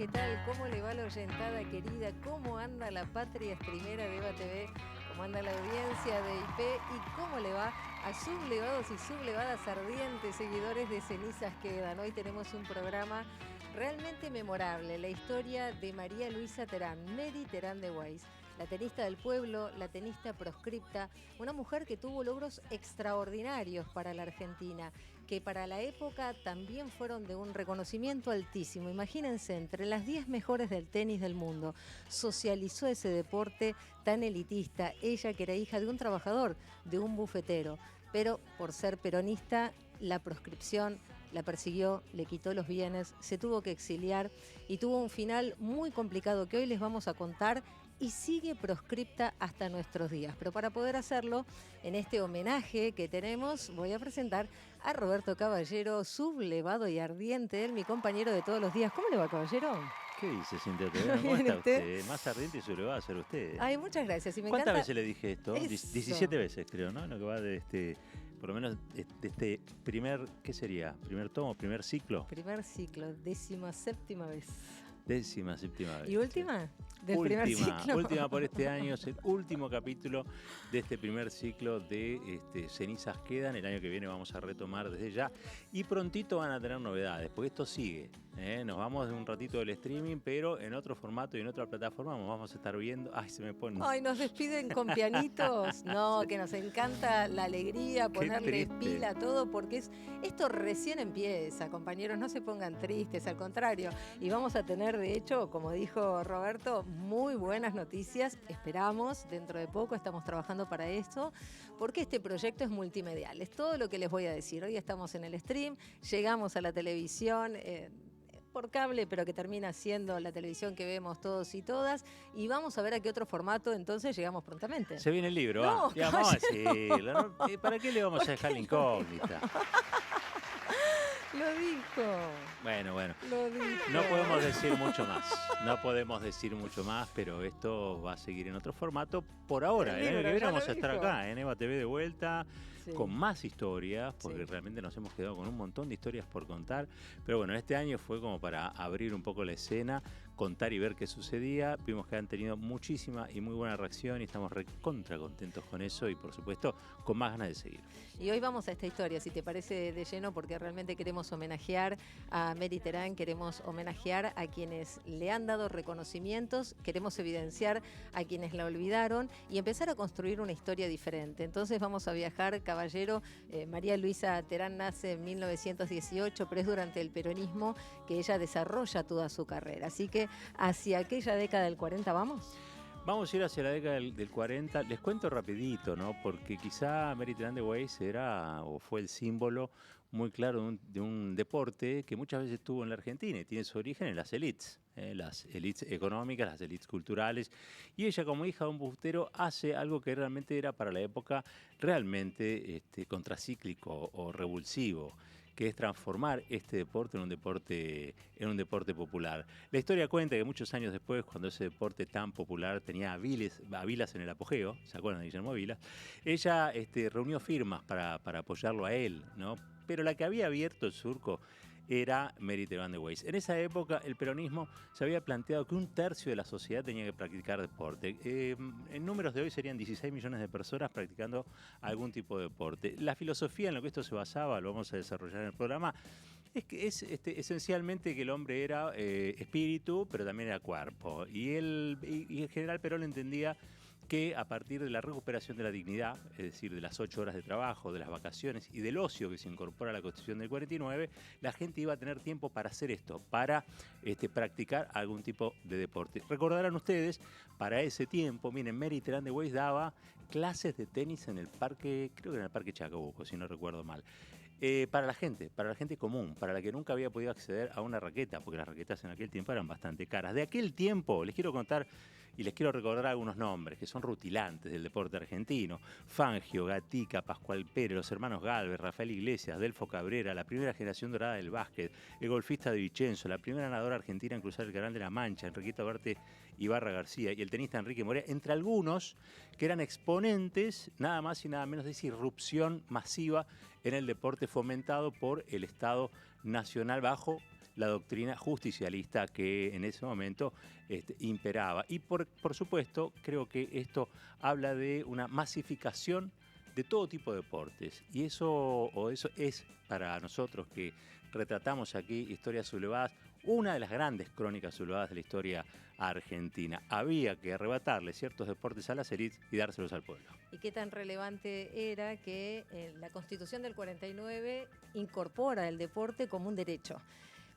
¿qué tal? ¿Cómo le va la oyentada querida? ¿Cómo anda la patria streamera de EVA TV? ¿Cómo anda la audiencia de IP? ¿Y cómo le va a sublevados y sublevadas ardientes seguidores de Cenizas Quedan? Hoy tenemos un programa realmente memorable, la historia de María Luisa Terán, Mary Terán de Weiss. La tenista del pueblo, la tenista proscripta, una mujer que tuvo logros extraordinarios para la Argentina, que para la época también fueron de un reconocimiento altísimo. Imagínense, entre las 10 mejores del tenis del mundo, socializó ese deporte tan elitista, ella que era hija de un trabajador, de un bufetero, pero por ser peronista, la proscripción la persiguió, le quitó los bienes, se tuvo que exiliar y tuvo un final muy complicado que hoy les vamos a contar y sigue proscripta hasta nuestros días. Pero para poder hacerlo, en este homenaje que tenemos, voy a presentar a Roberto Caballero, sublevado y ardiente, él, mi compañero de todos los días. ¿Cómo le va, Caballero? ¿Qué dice, Cintia? ¿Cómo está usted? Más ardiente y sublevado a ser usted. Ay, muchas gracias. Y me ¿Cuántas encanta... veces le dije esto? Eso. 17 veces, creo, ¿no? Lo que va de este, por lo menos de este primer, ¿qué sería? ¿Primer tomo? ¿Primer ciclo? Primer ciclo, 17ª vez. 17ª vez. ¿Y última? Del primer ciclo. Última por este año, es el último capítulo de este primer ciclo de Cenizas Quedan. El año que viene vamos a retomar desde ya y prontito van a tener novedades, porque esto sigue. Nos vamos de un ratito del streaming, pero en otro formato y en otra plataforma nos vamos a estar viendo. Ay, se me pone. Ay, nos despiden con pianitos. No, sí. Que nos encanta la alegría, ponerle pila a todo, porque esto recién empieza, compañeros, no se pongan tristes, al contrario. Y vamos a tener, de hecho, como dijo Roberto, muy buenas noticias. Esperamos, dentro de poco estamos trabajando para esto, porque este proyecto es multimedial. Es todo lo que les voy a decir. Hoy estamos en el stream, llegamos a la televisión, por cable, pero que termina siendo la televisión que vemos todos y todas, y vamos a ver a qué otro formato entonces llegamos prontamente. Se viene el libro, no, ya, vamos a decirlo, ¿no? ¿Para qué le vamos a dejar la incógnita? Lo dijo. Bueno. Lo dijo. No podemos decir mucho más. No podemos decir mucho más, pero esto va a seguir en otro formato por ahora. El año que viene vamos a estar acá en EVA TV de vuelta, sí, con más historias, porque sí, realmente nos hemos quedado con un montón de historias por contar. Pero bueno, este año fue como para abrir un poco la escena, contar y ver qué sucedía. Vimos que han tenido muchísima y muy buena reacción y estamos recontra contentos con eso y por supuesto con más ganas de seguir. Y hoy vamos a esta historia, si te parece, de lleno, porque realmente queremos homenajear a Mary Terán, queremos homenajear a quienes le han dado reconocimientos, queremos evidenciar a quienes la olvidaron y empezar a construir una historia diferente. Entonces vamos a viajar, caballero. María Luisa Terán nace en 1918, pero es durante el peronismo que ella desarrolla toda su carrera. Así que hacia aquella década del 40 vamos. Vamos a ir hacia la década del 40. Les cuento rapidito, ¿no? Porque quizá Mary Terán de Weiss era o fue el símbolo muy claro de un deporte que muchas veces estuvo en la Argentina y tiene su origen en las élites económicas, las élites culturales. Y ella, como hija de un bufetero, hace algo que realmente era para la época realmente contracíclico o revulsivo, que es transformar este deporte en un deporte popular. La historia cuenta que muchos años después, cuando ese deporte tan popular tenía a Vilas en el apogeo, ¿se acuerdan de Guillermo Vilas? Ella reunió firmas para apoyarlo a él, ¿no? Pero la que había abierto el surco era Mary Terán de Weiss. En esa época el peronismo se había planteado que 1/3 de la sociedad tenía que practicar deporte. En números de hoy serían 16 millones de personas practicando algún tipo de deporte. La filosofía en lo que esto se basaba, lo vamos a desarrollar en el programa, es que es esencialmente que el hombre era espíritu, pero también era cuerpo. Y el general Perón entendía que a partir de la recuperación de la dignidad, es decir, de las 8 horas de trabajo, de las vacaciones y del ocio que se incorpora a la Constitución del 49, la gente iba a tener tiempo para hacer esto, para practicar algún tipo de deporte. Recordarán ustedes, para ese tiempo, miren, Mary Terán de Weiss daba clases de tenis en el parque, creo que en el Parque Chacabuco, si no recuerdo mal. Para la gente común, para la que nunca había podido acceder a una raqueta, porque las raquetas en aquel tiempo eran bastante caras. De aquel tiempo, les quiero contar y les quiero recordar algunos nombres que son rutilantes del deporte argentino: Fangio, Gatica, Pascual Pérez, los hermanos Galvez, Rafael Iglesias, Delfo Cabrera, la primera generación dorada del básquet, el golfista de Vicenzo, la primera nadadora argentina en cruzar el Canal de la Mancha, Enriqueta Barte Ibarra García, y el tenista Enrique Morea, entre algunos que eran exponentes nada más y nada menos de esa irrupción masiva en el deporte fomentado por el Estado Nacional bajo la doctrina justicialista que en ese momento imperaba. Y por supuesto, creo que esto habla de una masificación de todo tipo de deportes. Y eso es para nosotros que retratamos aquí historias sublevadas, una de las grandes crónicas sublevadas de la historia argentina. Había que arrebatarle ciertos deportes a las élites y dárselos al pueblo. Y qué tan relevante era que la Constitución del 49 incorpora el deporte como un derecho.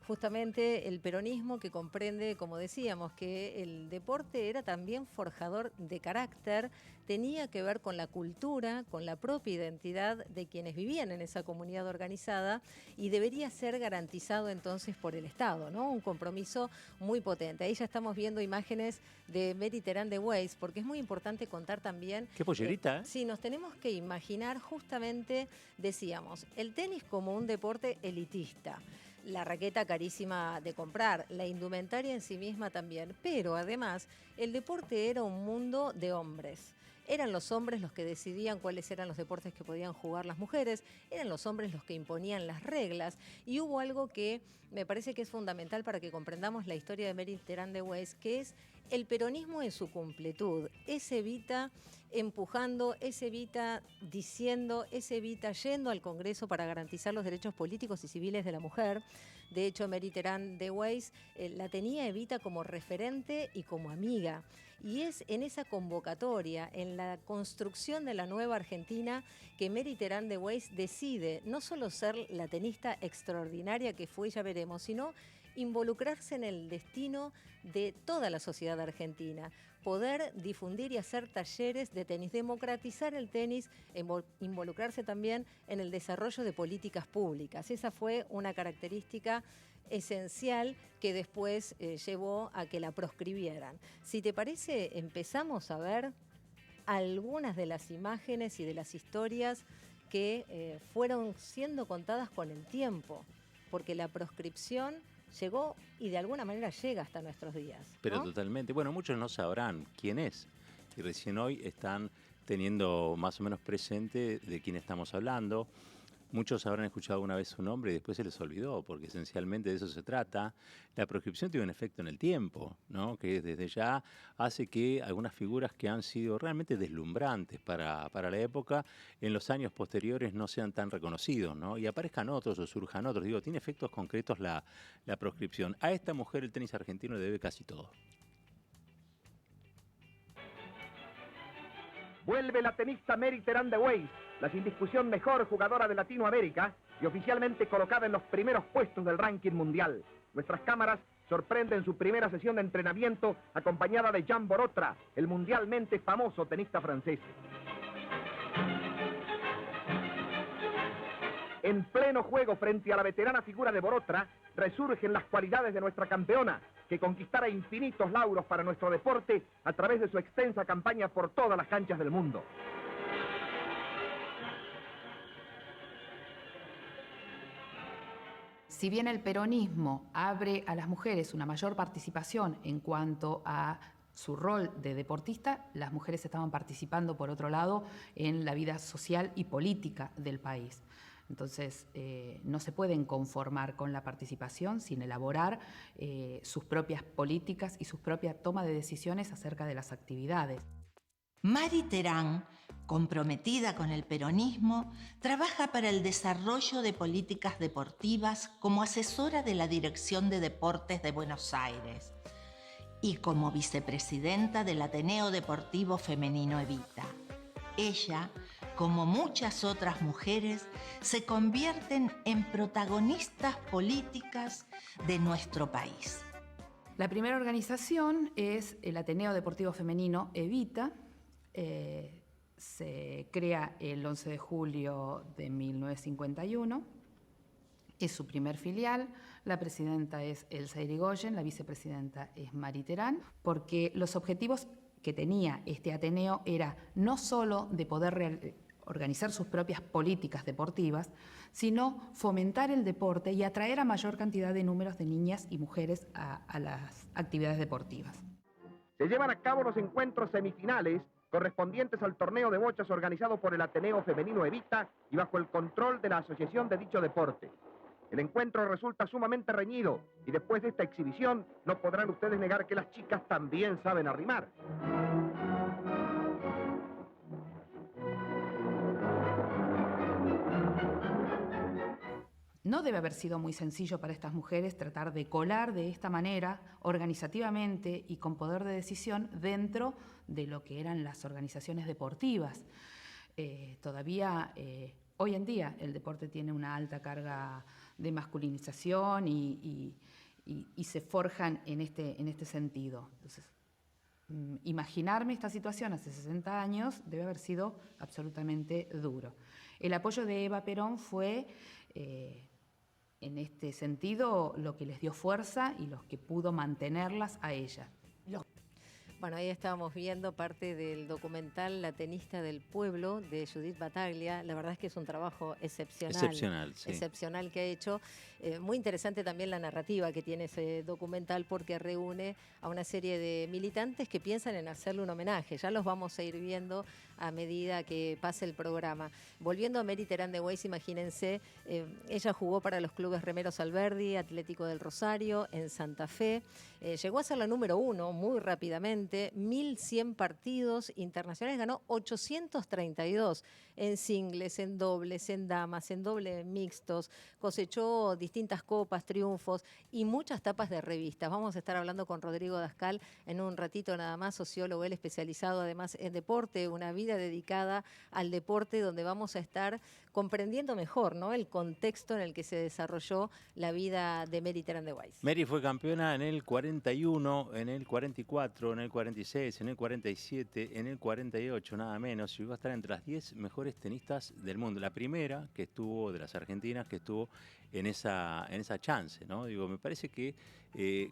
Justamente el peronismo que comprende, como decíamos, que el deporte era también forjador de carácter, tenía que ver con la cultura, con la propia identidad de quienes vivían en esa comunidad organizada y debería ser garantizado entonces por el Estado, ¿no? Un compromiso muy potente. Ahí ya estamos viendo imágenes de Mary Terán de Weiss, porque es muy importante contar también... ¡Qué pollerita! Sí, nos tenemos que imaginar justamente, decíamos, el tenis como un deporte elitista. La raqueta carísima de comprar, la indumentaria en sí misma también, pero además el deporte era un mundo de hombres. Eran los hombres los que decidían cuáles eran los deportes que podían jugar las mujeres, eran los hombres los que imponían las reglas y hubo algo que me parece que es fundamental para que comprendamos la historia de Mary Terán de Weiss, que es el peronismo en su completud. Es Evita empujando, es Evita diciendo, es Evita yendo al Congreso para garantizar los derechos políticos y civiles de la mujer. De hecho, Mary Terán de Weiss la tenía Evita como referente y como amiga. Y es en esa convocatoria, en la construcción de la nueva Argentina, que Mary Terán de Weiss decide no solo ser la tenista extraordinaria que fue, ya veremos, sino involucrarse en el destino de toda la sociedad argentina, poder difundir y hacer talleres de tenis, democratizar el tenis, involucrarse también en el desarrollo de políticas públicas. Esa fue una característica esencial que después llevó a que la proscribieran. Si te parece, empezamos a ver algunas de las imágenes y de las historias que fueron siendo contadas con el tiempo, porque la proscripción llegó y de alguna manera llega hasta nuestros días, ¿no? Pero totalmente. Bueno, muchos no sabrán quién es y recién hoy están teniendo más o menos presente de quién estamos hablando. Muchos habrán escuchado una vez su nombre y después se les olvidó, porque esencialmente de eso se trata. La proscripción tiene un efecto en el tiempo, ¿no? Que desde ya hace que algunas figuras que han sido realmente deslumbrantes para la época, en los años posteriores no sean tan reconocidos, ¿no? Y aparezcan otros o surjan otros. Digo, tiene efectos concretos la proscripción. A esta mujer el tenis argentino le debe casi todo. Vuelve la tenista Mary Terán de Weiss, la sin discusión mejor jugadora de Latinoamérica y oficialmente colocada en los primeros puestos del ranking mundial. Nuestras cámaras sorprenden su primera sesión de entrenamiento acompañada de Jean Borotra, el mundialmente famoso tenista francés. En pleno juego frente a la veterana figura de Borotra, resurgen las cualidades de nuestra campeona, que conquistara infinitos lauros para nuestro deporte a través de su extensa campaña por todas las canchas del mundo. Si bien el peronismo abre a las mujeres una mayor participación en cuanto a su rol de deportista, las mujeres estaban participando, por otro lado, en la vida social y política del país. Entonces, no se pueden conformar con la participación sin elaborar sus propias políticas y sus propias tomas de decisiones acerca de las actividades. Mary Terán, comprometida con el peronismo, trabaja para el desarrollo de políticas deportivas como asesora de la Dirección de Deportes de Buenos Aires y como vicepresidenta del Ateneo Deportivo Femenino Evita. Ella, como muchas otras mujeres, se convierten en protagonistas políticas de nuestro país. La primera organización es el Ateneo Deportivo Femenino Evita. Se crea el 11 de julio de 1951. Es su primer filial. La presidenta es Elsa Irigoyen, la vicepresidenta es Mary Terán, porque los objetivos que tenía este Ateneo era no solo de poder organizar sus propias políticas deportivas, sino fomentar el deporte y atraer a mayor cantidad de números de niñas y mujeres a las actividades deportivas. Se llevan a cabo los encuentros semifinales correspondientes al torneo de bochas organizado por el Ateneo Femenino Evita y bajo el control de la asociación de dicho deporte. El encuentro resulta sumamente reñido y después de esta exhibición no podrán ustedes negar que las chicas también saben arrimar. No debe haber sido muy sencillo para estas mujeres tratar de colar de esta manera, organizativamente y con poder de decisión, dentro de lo que eran las organizaciones deportivas. Todavía, hoy en día, el deporte tiene una alta carga de masculinización y se forjan en este sentido. Entonces, imaginarme esta situación hace 60 años debe haber sido absolutamente duro. El apoyo de Eva Perón fue, en este sentido, lo que les dio fuerza y los que pudo mantenerlas a ella. Bueno, ahí estábamos viendo parte del documental La tenista del pueblo de Judith Battaglia. La verdad es que es un trabajo excepcional. Excepcional, sí. Excepcional que ha hecho. Muy interesante también la narrativa que tiene ese documental porque reúne a una serie de militantes que piensan en hacerle un homenaje. Ya los vamos a ir viendo a medida que pase el programa. Volviendo a Mary Terán de Weiss, imagínense, ella jugó para los clubes Remeros Alberdi, Atlético del Rosario, en Santa Fe. Llegó a ser la número 1 muy rápidamente, 1.100 partidos internacionales, ganó 832 en singles, en dobles, en damas, en dobles mixtos, cosechó distintas copas, triunfos y muchas tapas de revistas. Vamos a estar hablando con Rodrigo Dascal en un ratito nada más, sociólogo, él especializado además en deporte, una vida dedicada al deporte donde vamos a estar comprendiendo mejor, ¿no?, el contexto en el que se desarrolló la vida de Mary Terán de Weiss. Mary fue campeona en el 41, en el 44, en el 46, en el 47, en el 48, nada menos. Llegó a estar entre las 10 mejores tenistas del mundo. La primera que estuvo, de las argentinas, que estuvo en esa chance, ¿no? Digo, me parece que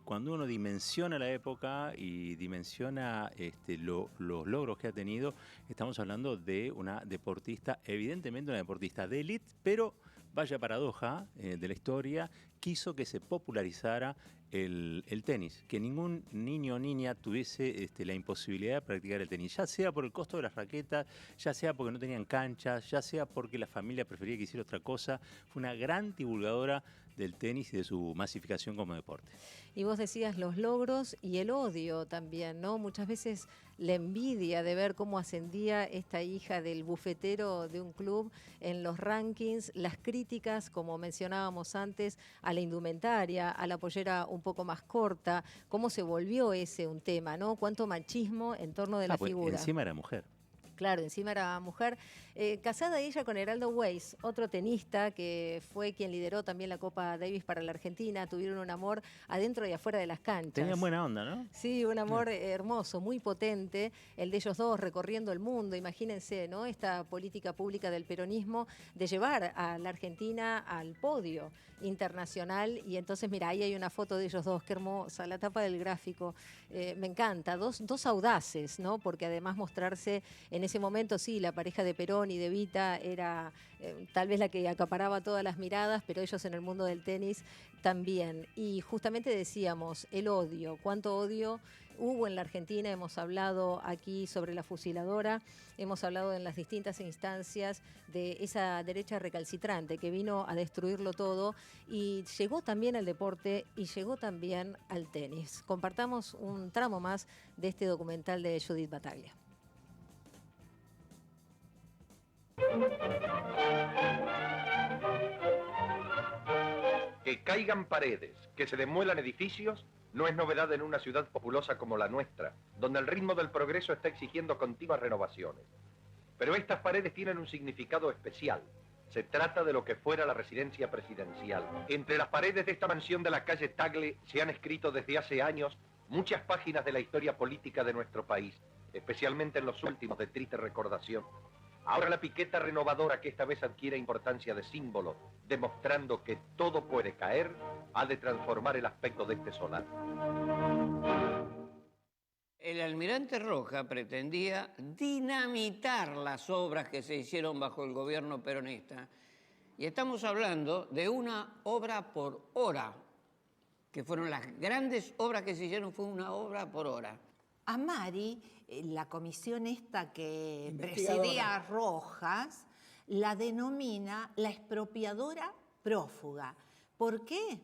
cuando uno dimensiona la época y dimensiona los logros que ha tenido, estamos hablando de una deportista, evidentemente una deportista de élite, pero vaya paradoja de la historia, quiso que se popularizara el tenis, que ningún niño o niña tuviese la imposibilidad de practicar el tenis, ya sea por el costo de las raquetas, ya sea porque no tenían canchas, ya sea porque la familia prefería que hiciera otra cosa. Fue una gran divulgadora del tenis y de su masificación como deporte. Y vos decías los logros y el odio también, ¿no? Muchas veces la envidia de ver cómo ascendía esta hija del bufetero de un club en los rankings, las críticas, como mencionábamos antes, a la indumentaria, a la pollera un poco más corta, cómo se volvió ese un tema, ¿no? Cuánto machismo en torno de la figura. Encima era mujer. Claro, encima era mujer. Casada ella con Heraldo Weiss, otro tenista que fue quien lideró también la Copa Davis para la Argentina. Tuvieron un amor adentro y afuera de las canchas. Tenían buena onda, ¿no? Sí, un amor hermoso, muy potente. El de ellos dos recorriendo el mundo. Imagínense, ¿no?, esta política pública del peronismo de llevar a la Argentina al podio internacional. Y entonces, mira, ahí hay una foto de ellos dos, qué hermosa, la tapa del gráfico. Me encanta, dos audaces, ¿no? Porque además mostrarse en ese momento, sí, la pareja de Perón y de Evita era tal vez la que acaparaba todas las miradas, pero ellos en el mundo del tenis también. Y justamente decíamos, el odio, cuánto odio hubo en la Argentina. Hemos hablado aquí sobre la fusiladora, hemos hablado en las distintas instancias de esa derecha recalcitrante que vino a destruirlo todo y llegó también al deporte y llegó también al tenis. Compartamos un tramo más de este documental de Judith Battaglia. Que caigan paredes, que se demuelan edificios, no es novedad en una ciudad populosa como la nuestra, donde el ritmo del progreso está exigiendo continuas renovaciones. Pero estas paredes tienen un significado especial. Se trata de lo que fuera la residencia presidencial. Entre las paredes de esta mansión de la calle Tagle se han escrito desde hace años muchas páginas de la historia política de nuestro país, especialmente en los últimos de triste recordación. Ahora la piqueta renovadora, que esta vez adquiere importancia de símbolo, demostrando que todo puede caer, ha de transformar el aspecto de este solar. El almirante Roja pretendía dinamitar las obras que se hicieron bajo el gobierno peronista. Y estamos hablando de una obra por hora, que fueron las grandes obras que se hicieron, fue una obra por hora. A Mari, la comisión esta que presidía Rojas, la denomina la expropiadora prófuga, ¿Por qué?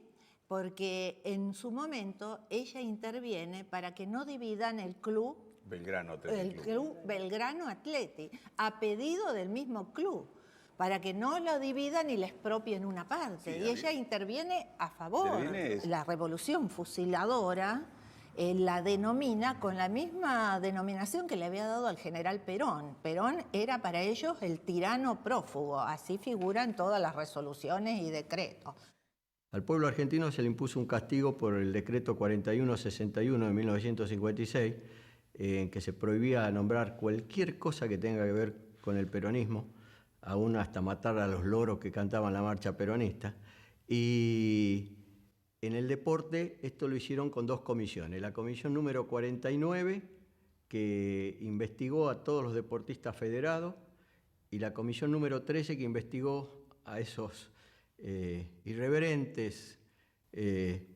Porque en su momento ella interviene para que no dividan el club Belgrano Athletic el club Belgrano Athletic, a pedido del mismo club, para que no lo dividan y les expropien una parte. Sí, y ella interviene a favor. La revolución fusiladora la denomina con la misma denominación que le había dado al general Perón. Perón era para ellos el tirano prófugo, así figuran todas las resoluciones y decretos. Al pueblo argentino se le impuso un castigo por el decreto 4161 de 1956, en que se prohibía nombrar cualquier cosa que tenga que ver con el peronismo, aún hasta matar a los loros que cantaban la marcha peronista. Y en el deporte esto lo hicieron con 2 comisiones. La comisión número 49, que investigó a todos los deportistas federados, y la comisión número 13, que investigó a esos irreverentes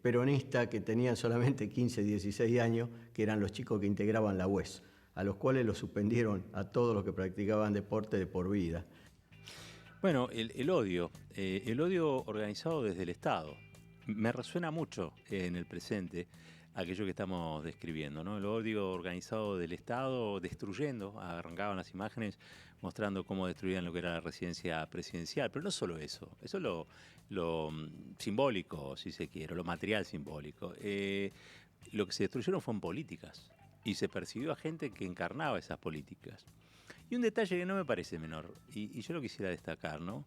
peronistas que tenían solamente 15, 16 años, que eran los chicos que integraban la UES, a los cuales los suspendieron a todos los que practicaban deporte de por vida. Bueno, el odio organizado desde el Estado. Me resuena mucho en el presente aquello que estamos describiendo, ¿no? El odio organizado del Estado destruyendo, arrancaban las imágenes mostrando cómo destruían lo que era la residencia presidencial, pero no solo eso, eso es lo simbólico, si se quiere, lo material simbólico. Lo que se destruyeron fueron políticas y se persiguió a gente que encarnaba esas políticas. Y un detalle que no me parece menor, y yo lo quisiera destacar, ¿no?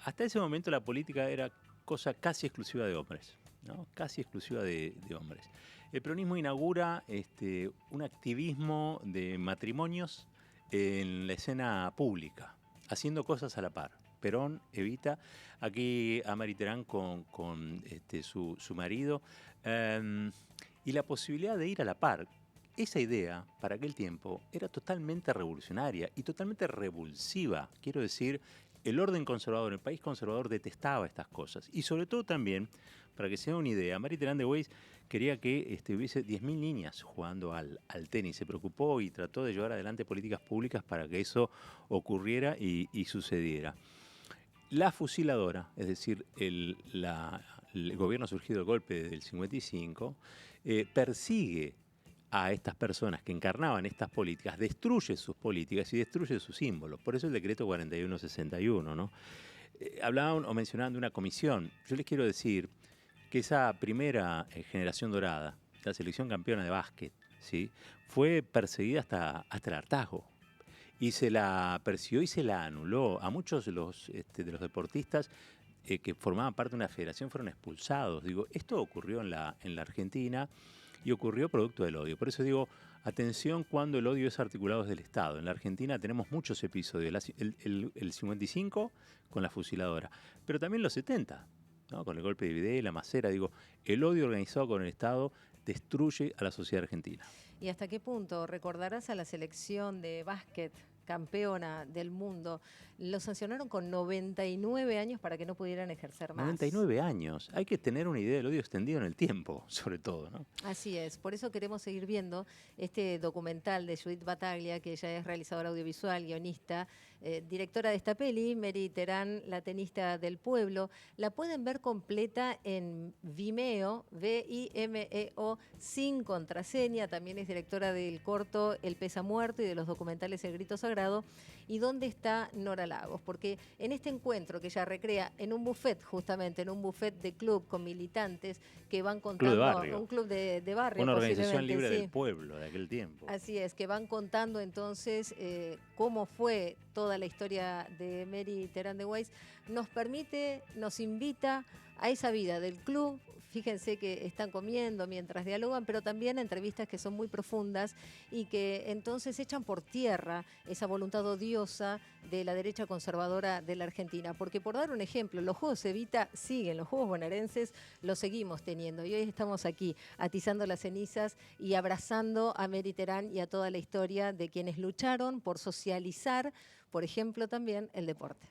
Hasta ese momento la política era cosa casi exclusiva de hombres, ¿no? Casi exclusiva de hombres. El peronismo inaugura un activismo de matrimonios en la escena pública, haciendo cosas a la par. Perón, Evita, aquí a Mariterán con su marido, y la posibilidad de ir a la par. Esa idea, para aquel tiempo, era totalmente revolucionaria y totalmente revulsiva. Quiero decir, el orden conservador, el país conservador detestaba estas cosas. Y sobre todo también, para que se den una idea, Mariterán de Weiss quería que hubiese 10.000 niñas jugando al tenis. Se preocupó y trató de llevar adelante políticas públicas para que eso ocurriera y sucediera. La fusiladora, es decir, el gobierno surgido del golpe del 55, persigue a estas personas que encarnaban estas políticas, destruye sus políticas y destruye sus símbolos. Por eso el decreto 4161, ¿no? Hablaban o mencionaban de una comisión. Yo les quiero decir que esa primera generación dorada, la selección campeona de básquet, ¿sí?, fue perseguida hasta el hartazgo. Y se la persiguió y se la anuló. A muchos de los deportistas que formaban parte de una federación fueron expulsados. Digo, esto ocurrió en la Argentina y ocurrió producto del odio. Por eso digo, atención cuando el odio es articulado desde el Estado. En la Argentina tenemos muchos episodios. El 55 con la fusiladora, pero también los 70, ¿no?, con el golpe de Videla, Macera. Digo, el odio organizado con el Estado destruye a la sociedad argentina. ¿Y hasta qué punto recordarás a la selección de básquet campeona del mundo? Lo sancionaron con 99 años para que no pudieran ejercer más. 99 años. Hay que tener una idea del odio extendido en el tiempo, sobre todo, ¿no? Así es. Por eso queremos seguir viendo este documental de Judith Battaglia, que ella es realizadora audiovisual, guionista, directora de esta peli, Mary Terán, la tenista del pueblo. La pueden ver completa en Vimeo, Vimeo, sin contraseña. También es directora del corto El Pesa Muerto y de los documentales El Grito Sagrado. ¿Y dónde está Nora Lagos? Porque en este encuentro que ella recrea en un buffet, justamente en un buffet de club con militantes que van contando, un club de barrio, una organización libre del pueblo de aquel tiempo. Así es, que van contando entonces cómo fue toda la historia de Mary Terán de Weiss, nos invita a esa vida del club. Fíjense que están comiendo mientras dialogan, pero también entrevistas que son muy profundas y que entonces echan por tierra esa voluntad odiosa de la derecha conservadora de la Argentina. Porque por dar un ejemplo, los Juegos Evita siguen, los Juegos bonaerenses los seguimos teniendo. Y hoy estamos aquí atizando las cenizas y abrazando a Mary Terán y a toda la historia de quienes lucharon por socializar, por ejemplo, también el deporte.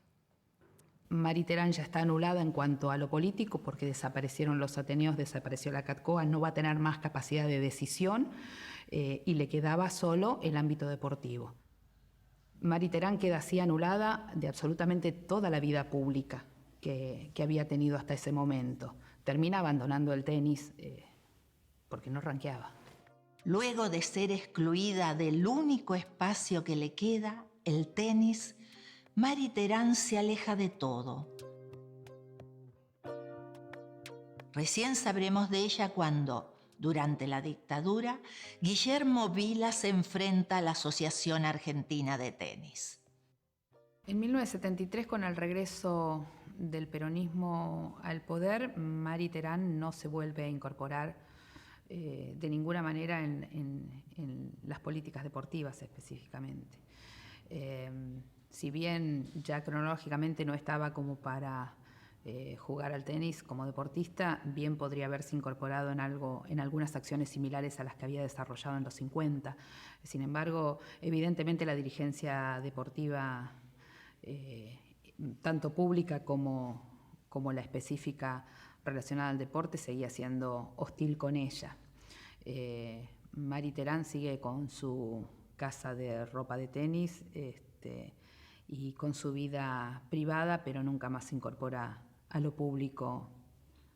Mary Terán ya está anulada en cuanto a lo político porque desaparecieron los Ateneos, desapareció la CATCOA, no va a tener más capacidad de decisión y le quedaba solo el ámbito deportivo. Mary Terán queda así anulada de absolutamente toda la vida pública que había tenido hasta ese momento. Termina abandonando el tenis porque no rankeaba. Luego de ser excluida del único espacio que le queda, el tenis, Mari Terán se aleja de todo. Recién sabremos de ella cuando, durante la dictadura, Guillermo Vila se enfrenta a la Asociación Argentina de Tenis. En 1973, con el regreso del peronismo al poder, Mari Terán no se vuelve a incorporar de ninguna manera en las políticas deportivas específicamente. Si bien ya cronológicamente no estaba como para jugar al tenis como deportista, bien podría haberse incorporado en algunas acciones similares a las que había desarrollado en los 50. Sin embargo, evidentemente la dirigencia deportiva, tanto pública como la específica relacionada al deporte, seguía siendo hostil con ella. Mari Terán sigue con su casa de ropa de tenis y con su vida privada, pero nunca más se incorpora a lo público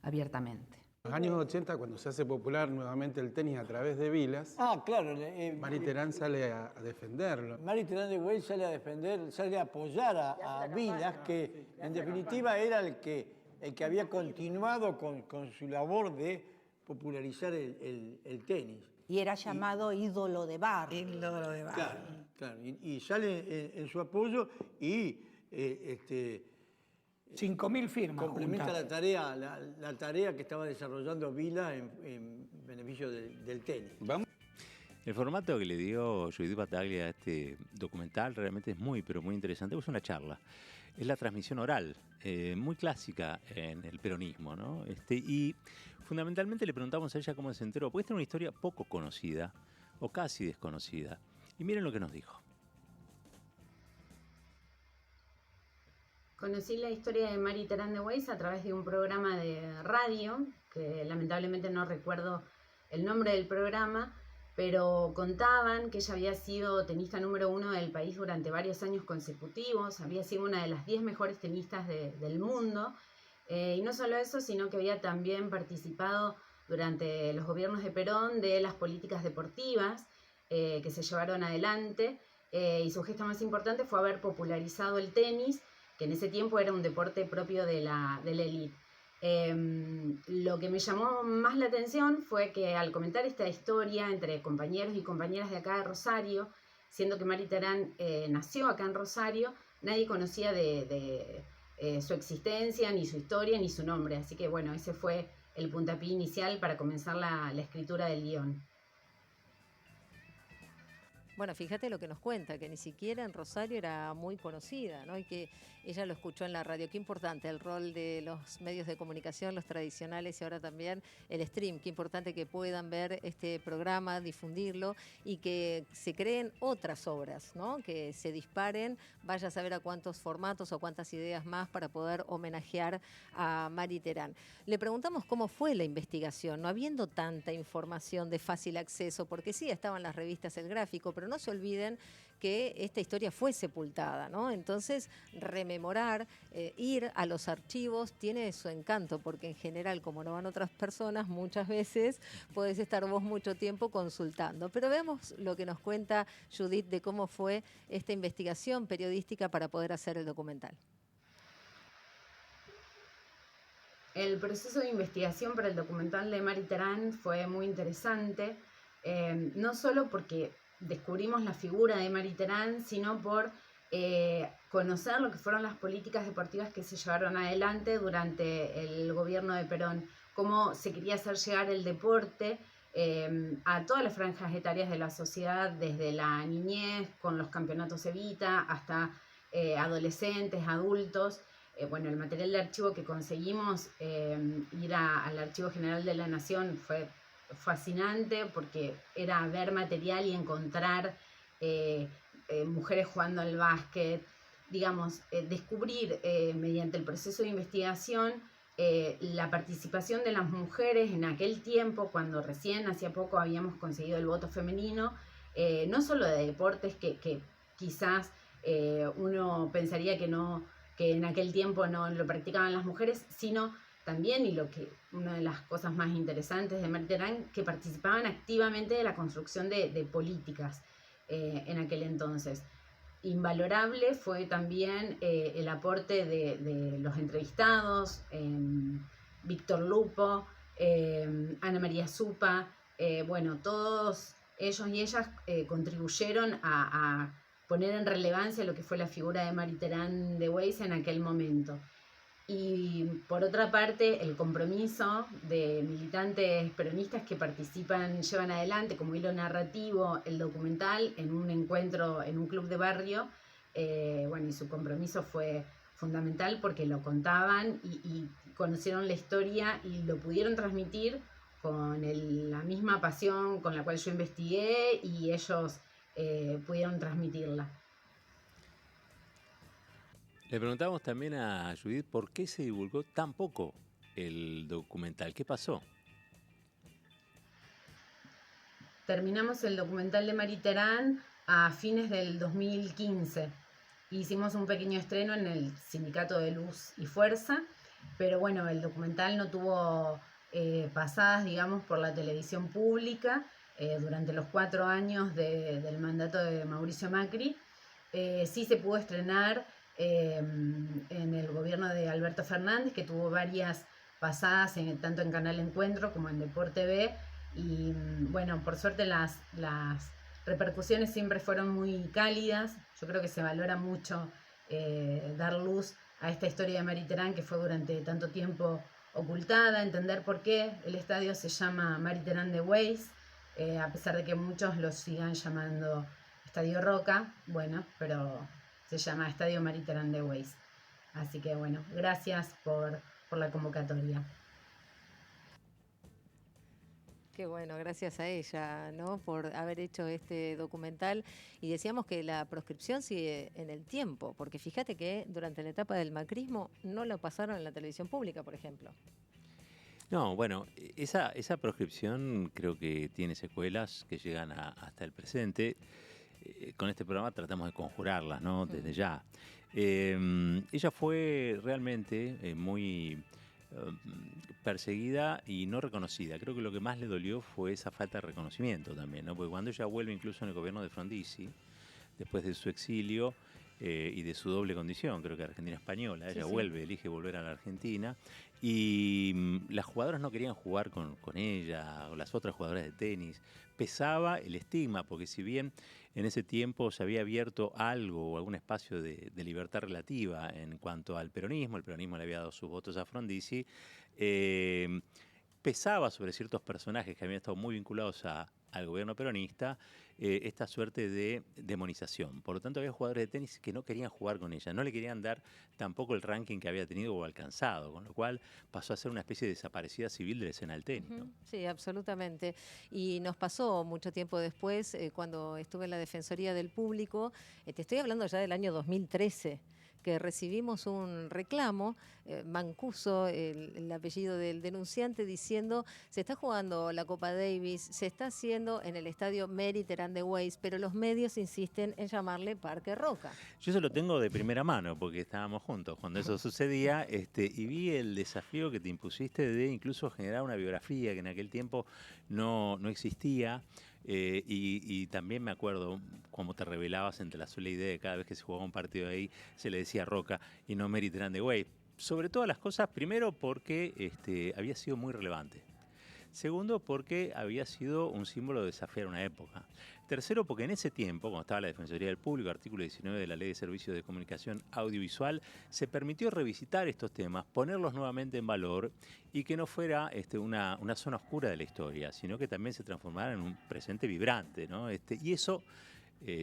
abiertamente. En los años 80, cuando se hace popular nuevamente el tenis a través de Vilas, claro, Mari Terán sale a defenderlo. Mari Terán de Güell sale a defender, sale a apoyar a Vilas, que en definitiva era el que había continuado con su labor de popularizar el tenis. Y era llamado ídolo de barrio. Ídolo de barrio. Claro. Y sale en su apoyo y 5.000 firmas. Complementa la tarea que estaba desarrollando Vila en beneficio del tenis. El formato que le dio Judith Battaglia a este documental realmente es muy, pero muy interesante. Es una charla. Es la transmisión oral, muy clásica en el peronismo, ¿no? Y fundamentalmente le preguntamos a ella cómo se enteró, porque esta es una historia poco conocida o casi desconocida. Y miren lo que nos dijo. Conocí la historia de Mari Terán de Güell a través de un programa de radio, que lamentablemente no recuerdo el nombre del programa, pero contaban que ella había sido tenista número 1 del país durante varios años consecutivos, había sido una de las 10 mejores tenistas del mundo, y no solo eso, sino que había también participado durante los gobiernos de Perón de las políticas deportivas que se llevaron adelante, y su gesto más importante fue haber popularizado el tenis, que en ese tiempo era un deporte propio de la élite. Lo que me llamó más la atención fue que al comentar esta historia entre compañeros y compañeras de acá de Rosario, siendo que Mari Terán nació acá en Rosario, nadie conocía de su existencia, ni su historia, ni su nombre. Así que bueno, ese fue el puntapié inicial para comenzar la escritura del guión. Bueno, fíjate lo que nos cuenta, que ni siquiera en Rosario era muy conocida, ¿no? Y que ella lo escuchó en la radio. Qué importante el rol de los medios de comunicación, los tradicionales y ahora también el stream. Qué importante que puedan ver este programa, difundirlo y que se creen otras obras, ¿no? Que se disparen, vaya a saber a cuántos formatos o cuántas ideas más para poder homenajear a Mari Terán. Le preguntamos cómo fue la investigación, no habiendo tanta información de fácil acceso, porque sí estaban las revistas El Gráfico, pero no se olviden que esta historia fue sepultada, ¿no? Entonces, rememorar, ir a los archivos tiene su encanto, porque en general, como no van otras personas, muchas veces podés estar vos mucho tiempo consultando. Pero veamos lo que nos cuenta Judith de cómo fue esta investigación periodística para poder hacer el documental. El proceso de investigación para el documental de Mari Terán fue muy interesante, no solo porque descubrimos la figura de Mari Terán, sino por conocer lo que fueron las políticas deportivas que se llevaron adelante durante el gobierno de Perón, cómo se quería hacer llegar el deporte a todas las franjas etarias de la sociedad, desde la niñez, con los campeonatos Evita, hasta adolescentes, adultos. Bueno, el material de archivo que conseguimos, ir al Archivo General de la Nación fue fascinante porque era ver material y encontrar mujeres jugando al básquet, digamos, descubrir mediante el proceso de investigación la participación de las mujeres en aquel tiempo, cuando recién hacía poco habíamos conseguido el voto femenino, no solo de deportes que quizás uno pensaría que no que en aquel tiempo no lo practicaban las mujeres, sino también, y una de las cosas más interesantes de Marie Terán, que participaban activamente de la construcción de políticas en aquel entonces. Invalorable fue también el aporte de los entrevistados, Víctor Lupo, Ana María Supa, bueno, todos ellos y ellas contribuyeron a poner en relevancia lo que fue la figura de Marie Terán de Weiss en aquel momento. Y por otra parte, el compromiso de militantes peronistas que llevan adelante como hilo narrativo el documental en un encuentro en un club de barrio, bueno, y su compromiso fue fundamental porque lo contaban y conocieron la historia y lo pudieron transmitir con la misma pasión con la cual yo investigué y ellos pudieron transmitirla. Le preguntamos también a Judith por qué se divulgó tan poco el documental. ¿Qué pasó? Terminamos el documental de Marie Terán a fines del 2015. Hicimos un pequeño estreno en el Sindicato de Luz y Fuerza, pero bueno, el documental no tuvo pasadas, digamos, por la televisión pública durante los 4 años del mandato de Mauricio Macri. Sí se pudo estrenar en el gobierno de Alberto Fernández, que tuvo varias pasadas tanto en Canal Encuentro como en Deport TV, y bueno, por suerte las repercusiones siempre fueron muy cálidas. Yo creo que se valora mucho dar luz a esta historia de Marie Terán, que fue durante tanto tiempo ocultada, entender por qué el estadio se llama Marie Terán de Weiss, a pesar de que muchos lo sigan llamando Estadio Roca, bueno, pero se llama Estadio Marie Terán de Weiss. Así que bueno, gracias por la convocatoria. Qué bueno, gracias a ella, ¿no?, por haber hecho este documental. Y decíamos que la proscripción sigue en el tiempo, porque fíjate que durante la etapa del macrismo no lo pasaron en la televisión pública, por ejemplo. No, bueno, esa proscripción creo que tiene secuelas que llegan hasta el presente. Con este programa tratamos de conjurarlas, ¿no?, desde ya. Ella fue realmente muy perseguida y no reconocida. Creo que lo que más le dolió fue esa falta de reconocimiento también, ¿no? Porque cuando ella vuelve incluso en el gobierno de Frondizi, después de su exilio y de su doble condición, creo que Argentina española, ella vuelve, elige volver a la Argentina, y las jugadoras no querían jugar con ella, o las otras jugadoras de tenis. Pesaba el estigma, porque si bien en ese tiempo se había abierto algo o algún espacio de libertad relativa en cuanto al peronismo, el peronismo le había dado sus votos a Frondizi, pesaba sobre ciertos personajes que habían estado muy vinculados al gobierno peronista esta suerte de demonización. Por lo tanto, había jugadores de tenis que no querían jugar con ella, no le querían dar tampoco el ranking que había tenido o alcanzado, con lo cual pasó a ser una especie de desaparecida civil de la escena del tenis, ¿no? Sí, absolutamente. Y nos pasó mucho tiempo después, cuando estuve en la Defensoría del Público, te estoy hablando ya del año 2013, que recibimos un reclamo, Mancuso, el apellido del denunciante, diciendo: se está jugando la Copa Davis, se está haciendo en el estadio Marie Terán de Weiss, pero los medios insisten en llamarle Parque Roca. Yo eso lo tengo de primera mano, porque estábamos juntos cuando eso sucedía, y vi el desafío que te impusiste de incluso generar una biografía que en aquel tiempo no existía. Y también me acuerdo cómo te revelabas entre la sola idea de cada vez que se jugaba un partido ahí se le decía Roca y no Marie Terán de Weiss. Sobre todas las cosas, primero porque había sido muy relevante. Segundo, porque había sido un símbolo de desafiar una época. Tercero, porque en ese tiempo, cuando estaba la Defensoría del Público, artículo 19 de la Ley de Servicios de Comunicación Audiovisual, se permitió revisitar estos temas, ponerlos nuevamente en valor y que no fuera una zona oscura de la historia, sino que también se transformara en un presente vibrante, ¿no? Y eso...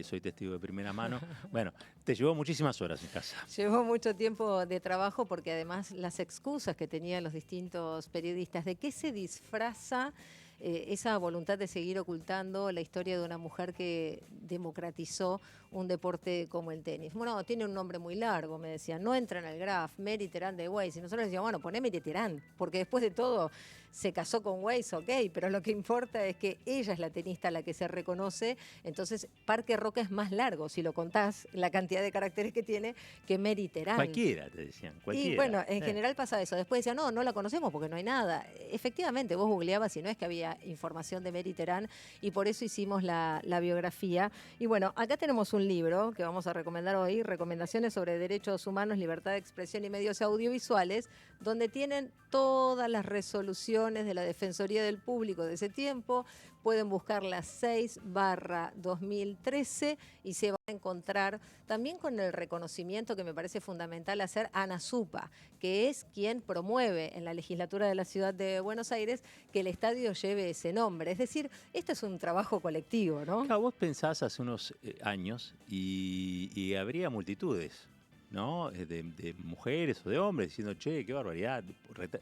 soy testigo de primera mano. Bueno, te llevó muchísimas horas en casa. Llevó mucho tiempo de trabajo porque además las excusas que tenían los distintos periodistas, ¿de qué se disfraza esa voluntad de seguir ocultando la historia de una mujer que democratizó un deporte como el tenis? Bueno, tiene un nombre muy largo, me decían, no entra en el graph, Mary Terán de Weiss. Y nosotros decíamos, bueno, poné Mary Terán, porque después de todo se casó con Weiss, ok, pero lo que importa es que ella es la tenista a la que se reconoce. Entonces, Parque Roca es más largo, si lo contás, la cantidad de caracteres que tiene, que Mary Terán. Cualquiera, te decían, cualquiera. Y bueno, en general pasa eso. Después decían, no la conocemos porque no hay nada. Efectivamente, vos googleabas y no es que había información de Mary Terán, y por eso hicimos la biografía. Y bueno, acá tenemos un libro que vamos a recomendar hoy, Recomendaciones sobre Derechos Humanos, Libertad de Expresión y Medios Audiovisuales, donde tienen todas las resoluciones de la Defensoría del Público de ese tiempo. Pueden buscar la 6/2013 y se van a encontrar también con el reconocimiento que me parece fundamental hacer a ANASUPA, que es quien promueve en la legislatura de la Ciudad de Buenos Aires que el estadio lleve ese nombre. Es decir, esto es un trabajo colectivo, ¿no? Claro, vos pensás hace unos años y habría multitudes, ¿no? De mujeres o de hombres diciendo, che, qué barbaridad.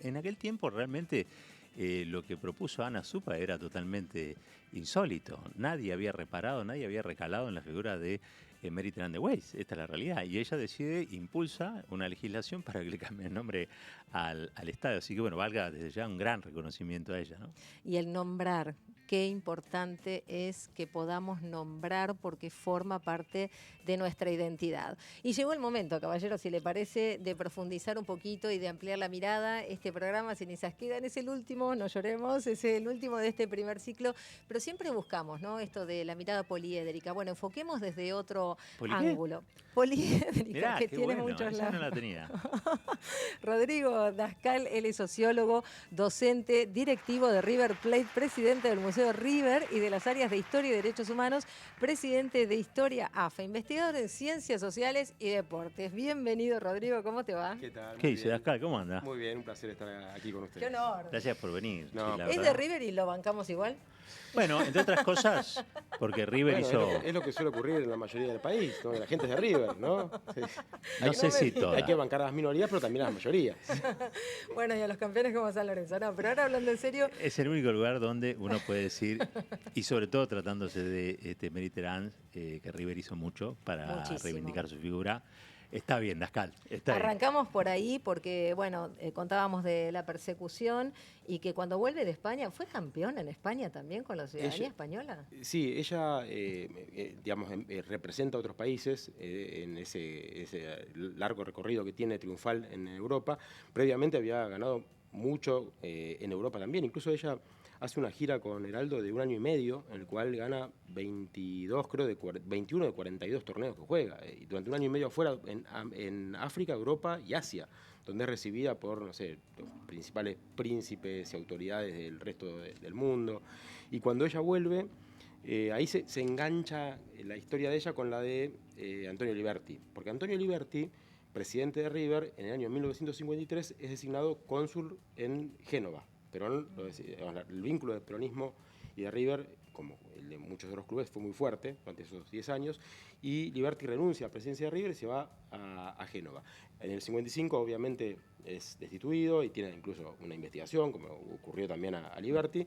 En aquel tiempo realmente lo que propuso ANASUPA era totalmente insólito. Nadie había reparado, nadie había recalado en la figura de Mary Terán de Weiss. Esta es la realidad. Y ella impulsa una legislación para que le cambie el nombre al estadio. Así que bueno, valga desde ya un gran reconocimiento a ella, ¿no? Y el nombrar, qué importante es que podamos nombrar porque forma parte de nuestra identidad. Y llegó el momento, caballeros, si le parece, de profundizar un poquito y de ampliar la mirada. Este programa, Cenizas Quedan, es el último, no lloremos, es el último de este primer ciclo, pero siempre buscamos, ¿no?, esto de la mirada poliédrica. Bueno, enfoquemos desde otro ángulo. Poliédrica, mirá, que tiene bueno, muchos esa lados. no la tenía. Rodrigo Dascal, él es sociólogo, docente, directivo de River Plate, presidente del Museo River y de las áreas de Historia y Derechos Humanos, presidente de Historia AFA, investigador en Ciencias Sociales y Deportes. Bienvenido, Rodrigo, ¿cómo te va? ¿Qué tal? ¿Qué dice Dascal? ¿Cómo anda? Muy bien, un placer estar aquí con ustedes. Qué honor. Gracias por venir. No, sí, la ¿Es verdad. de River y lo bancamos igual? Bueno, entre otras cosas, porque River hizo... Es lo que suele ocurrir en la mayoría del país, ¿no? La gente es de River, ¿no? Sí. No sé si toda. Hay que bancar a las minorías, pero también a las mayorías. Bueno, y a los campeones como San Lorenzo. No, pero ahora hablando en serio... Es el único lugar donde uno puede decir, y sobre todo tratándose de Mary Terán, que River hizo mucho para reivindicar su figura. Está bien, Dascal, está bien. Arrancamos por ahí porque, bueno, contábamos de la persecución y que cuando vuelve de España, ¿fue campeona en España también con la ciudadanía española? Sí, ella, digamos, representa a otros países en ese largo recorrido que tiene triunfal en Europa. Previamente había ganado mucho en Europa también. Incluso ella hace una gira con Heraldo de 1 año y medio, en el cual gana 21 de 42 torneos que juega. Y durante 1 año y medio afuera en África, Europa y Asia, donde es recibida por, no sé, los principales príncipes y autoridades del resto del mundo. Y cuando ella vuelve, ahí se engancha la historia de ella con la de Antonio Liberti. Porque Antonio Liberti, presidente de River, en el año 1953 es designado cónsul en Génova. Perón, el vínculo del peronismo y de River, como el de muchos otros clubes, fue muy fuerte durante esos 10 años, y Liberti renuncia a la presidencia de River y se va a Génova. En el 55, obviamente, es destituido y tiene incluso una investigación, como ocurrió también a Liberti,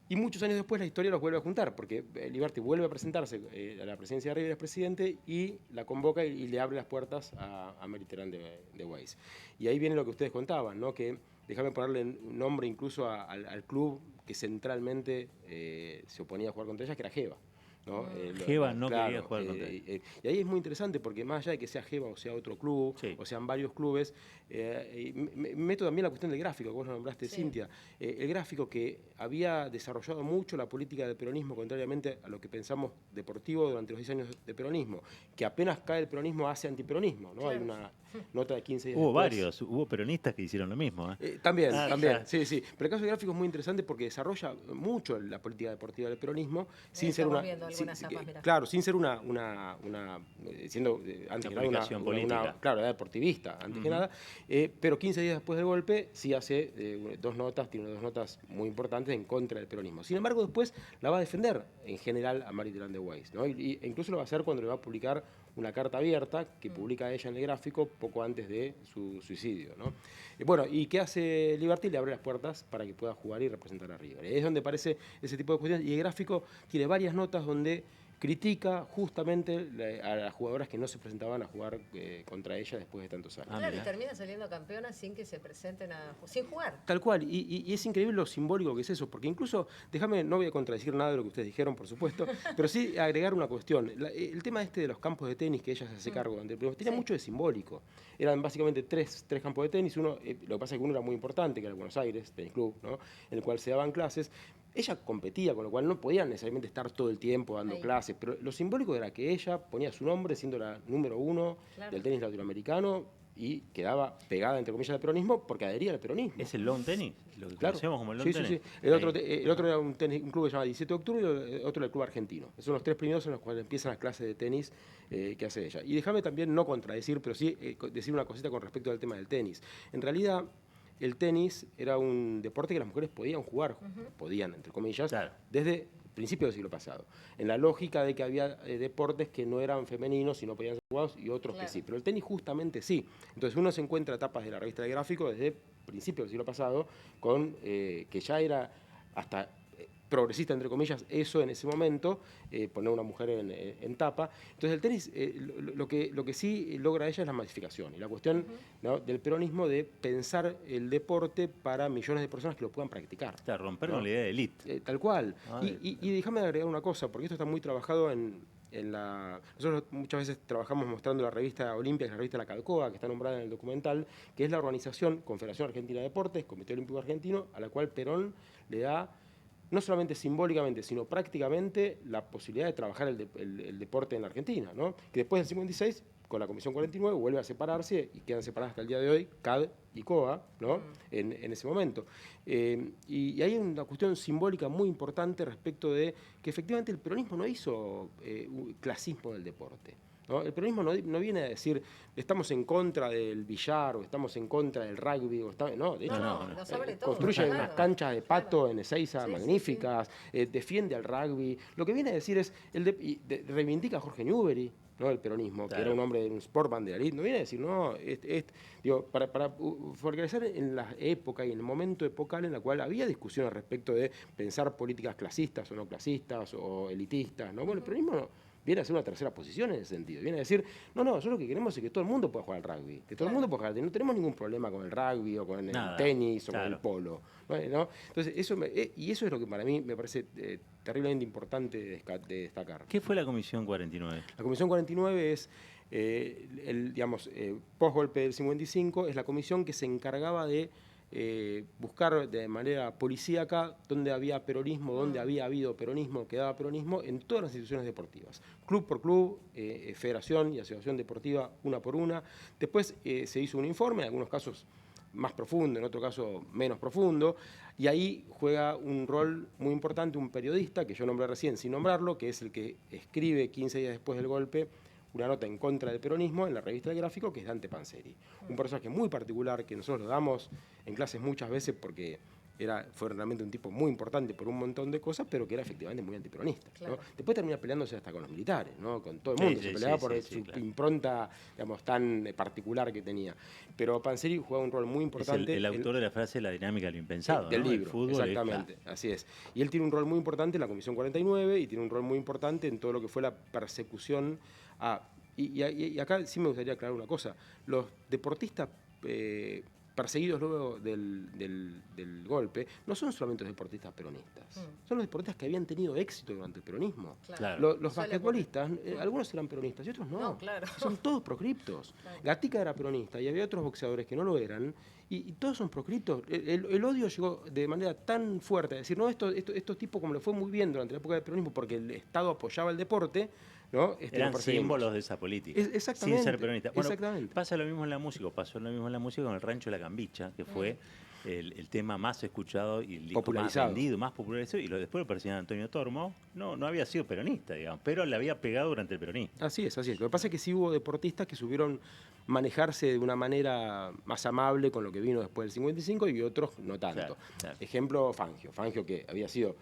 y muchos años después la historia los vuelve a juntar, porque Liberti vuelve a presentarse a la presidencia de River, es presidente, y la convoca y le abre las puertas a Mary Terán de Weiss. Y ahí viene lo que ustedes contaban, ¿no?, que déjame ponerle nombre incluso al club que centralmente se oponía a jugar contra ella, que era Geva, ¿no? Geva no quería jugar contra ella. Y ahí es muy interesante porque más allá de que sea Geva o sea otro club, o sean varios clubes, meto también la cuestión del gráfico, que vos lo nombraste, Cintia. El gráfico que había desarrollado mucho la política del peronismo, contrariamente a lo que pensamos deportivo durante los 10 años de peronismo, que apenas cae el peronismo hace antiperonismo, ¿no? Claro. Hay una nota de 15 días después. Hubo peronistas que hicieron lo mismo. También, sí. Pero el caso del gráfico es muy interesante porque desarrolla mucho la política deportiva del peronismo sin ser una... Claro, sin ser siendo antes que nada una deportivista, antes que nada, pero 15 días después del golpe sí hace tiene dos notas muy importantes en contra del peronismo. Sin embargo, después la va a defender en general a Mary Terán de Weiss, ¿no? E incluso lo va a hacer cuando le va a publicar una carta abierta que publica ella en el gráfico poco antes de su suicidio, ¿no? Bueno, ¿y qué hace Liberti? Le abre las puertas para que pueda jugar y representar a River. Es donde aparece ese tipo de cuestiones, y el gráfico tiene varias notas donde critica justamente a las jugadoras que no se presentaban a jugar contra ella después de tantos años. Claro, y termina saliendo campeona sin que se presenten sin jugar. Tal cual, y es increíble lo simbólico que es eso, porque incluso, no voy a contradecir nada de lo que ustedes dijeron, por supuesto, pero sí agregar una cuestión. El tema de los campos de tenis que ella se hace cargo ante el primero, tenía mucho de simbólico. Eran básicamente tres campos de tenis, lo que pasa es que uno era muy importante, que era el Buenos Aires Tenis Club, ¿no? En el cual se daban clases. Ella competía, con lo cual no podía necesariamente estar todo el tiempo dando clases, pero lo simbólico era que ella ponía su nombre siendo la número 1 del tenis latinoamericano y quedaba pegada, entre comillas, al peronismo porque adhería al peronismo. ¿Es el lawn tenis? Lo que conocemos como el lawn tenis. Sí. El otro era un club que se llama 17 de octubre y el otro era el Club Argentino. Esos son los tres primeros en los cuales empiezan las clases de tenis que hace ella. Y déjame también no contradecir, pero sí decir una cosita con respecto al tema del tenis. En realidad, el tenis era un deporte que las mujeres podían jugar, podían, entre comillas, desde principios del siglo pasado. En la lógica de que había deportes que no eran femeninos y no podían ser jugados y otros que sí. Pero el tenis justamente sí. Entonces uno se encuentra tapas de la revista de Gráfico desde principios del siglo pasado con que ya era hasta progresista, entre comillas, eso en ese momento, poner una mujer en tapa. Entonces el tenis, lo que sí logra ella es la masificación y la cuestión, ¿no?, del peronismo de pensar el deporte para millones de personas que lo puedan practicar. Claro, romper con la idea de élite. Tal cual. Y déjame agregar una cosa, porque esto está muy trabajado nosotros muchas veces trabajamos mostrando la revista Olimpia, que es la revista La Calcoa, que está nombrada en el documental, que es la organización Confederación Argentina de Deportes, Comité Olímpico Argentino, a la cual Perón le da no solamente simbólicamente, sino prácticamente la posibilidad de trabajar el deporte en la Argentina, ¿no? Que después del 56, con la Comisión 49, vuelve a separarse y quedan separadas hasta el día de hoy CAD y COA, ¿no? En ese momento. Y hay una cuestión simbólica muy importante respecto de que efectivamente el peronismo no hizo clasismo del deporte, ¿no? El peronismo no viene a decir estamos en contra del billar o estamos en contra del rugby. No, de hecho, construye unas canchas de pato en Ezeiza magníficas, defiende al rugby. Lo que viene a decir es, reivindica a Jorge Newbery, ¿no?, el peronismo, que era un hombre de un sportman de la elite. No viene a decir, no, para organizar en la época y en el momento epocal en la cual había discusiones respecto de pensar políticas clasistas o no clasistas o elitistas, ¿no? Bueno, el peronismo viene a ser una tercera posición en ese sentido. Viene a decir, nosotros lo que queremos es que todo el mundo pueda jugar al rugby, que todo el mundo pueda jugar. No tenemos ningún problema con el rugby o con el tenis o con el polo, ¿no? Entonces, eso es lo que para mí me parece terriblemente importante de destacar. ¿Qué fue la Comisión 49? La Comisión 49 es, post-golpe del 55, es la comisión que se encargaba de buscar de manera policíaca dónde había peronismo, dónde había habido peronismo, quedaba peronismo en todas las instituciones deportivas, club por club, federación y asociación deportiva una por una. Después se hizo un informe, en algunos casos más profundo, en otro caso menos profundo, y ahí juega un rol muy importante un periodista que yo nombré recién sin nombrarlo, que es el que escribe 15 días después del golpe una nota en contra del peronismo en la revista del Gráfico, que es Dante Panzeri. Un personaje muy particular que nosotros lo damos en clases muchas veces porque fue realmente un tipo muy importante por un montón de cosas, pero que era efectivamente muy antiperonista, ¿no? Después termina peleándose hasta con los militares, ¿no? Con todo el mundo, se peleaba por su impronta, tan particular que tenía. Pero Panzeri jugaba un rol muy importante. Es el autor de la frase La dinámica de lo impensado, del ¿no? libro, el fútbol, exactamente, así es. Y él tiene un rol muy importante en la Comisión 49 y tiene un rol muy importante en todo lo que fue la persecución y acá sí me gustaría aclarar una cosa. Los deportistas perseguidos luego del golpe no son solamente los deportistas peronistas, son los deportistas que habían tenido éxito durante el peronismo. Los basquetbolistas, algunos eran peronistas y otros no. Son todos proscriptos. Gatica era peronista y había otros boxeadores que no lo eran y todos son proscriptos. El odio llegó de manera tan fuerte a decir, no, estos tipos, como le fue muy bien durante la época del peronismo porque el Estado apoyaba el deporte, ¿no? Eran símbolos de esa política, exactamente, sin ser peronistas. Bueno, exactamente. pasó lo mismo en la música con el Rancho de la Cambicha, que fue el tema más escuchado y el disco más vendido, más popularizado, y después lo perseguían Antonio Tormo. No había sido peronista, digamos, pero le había pegado durante el peronismo. Así es. Lo que pasa es que sí hubo deportistas que supieron manejarse de una manera más amable con lo que vino después del 55 y otros no tanto. Claro. Ejemplo, Fangio que había sido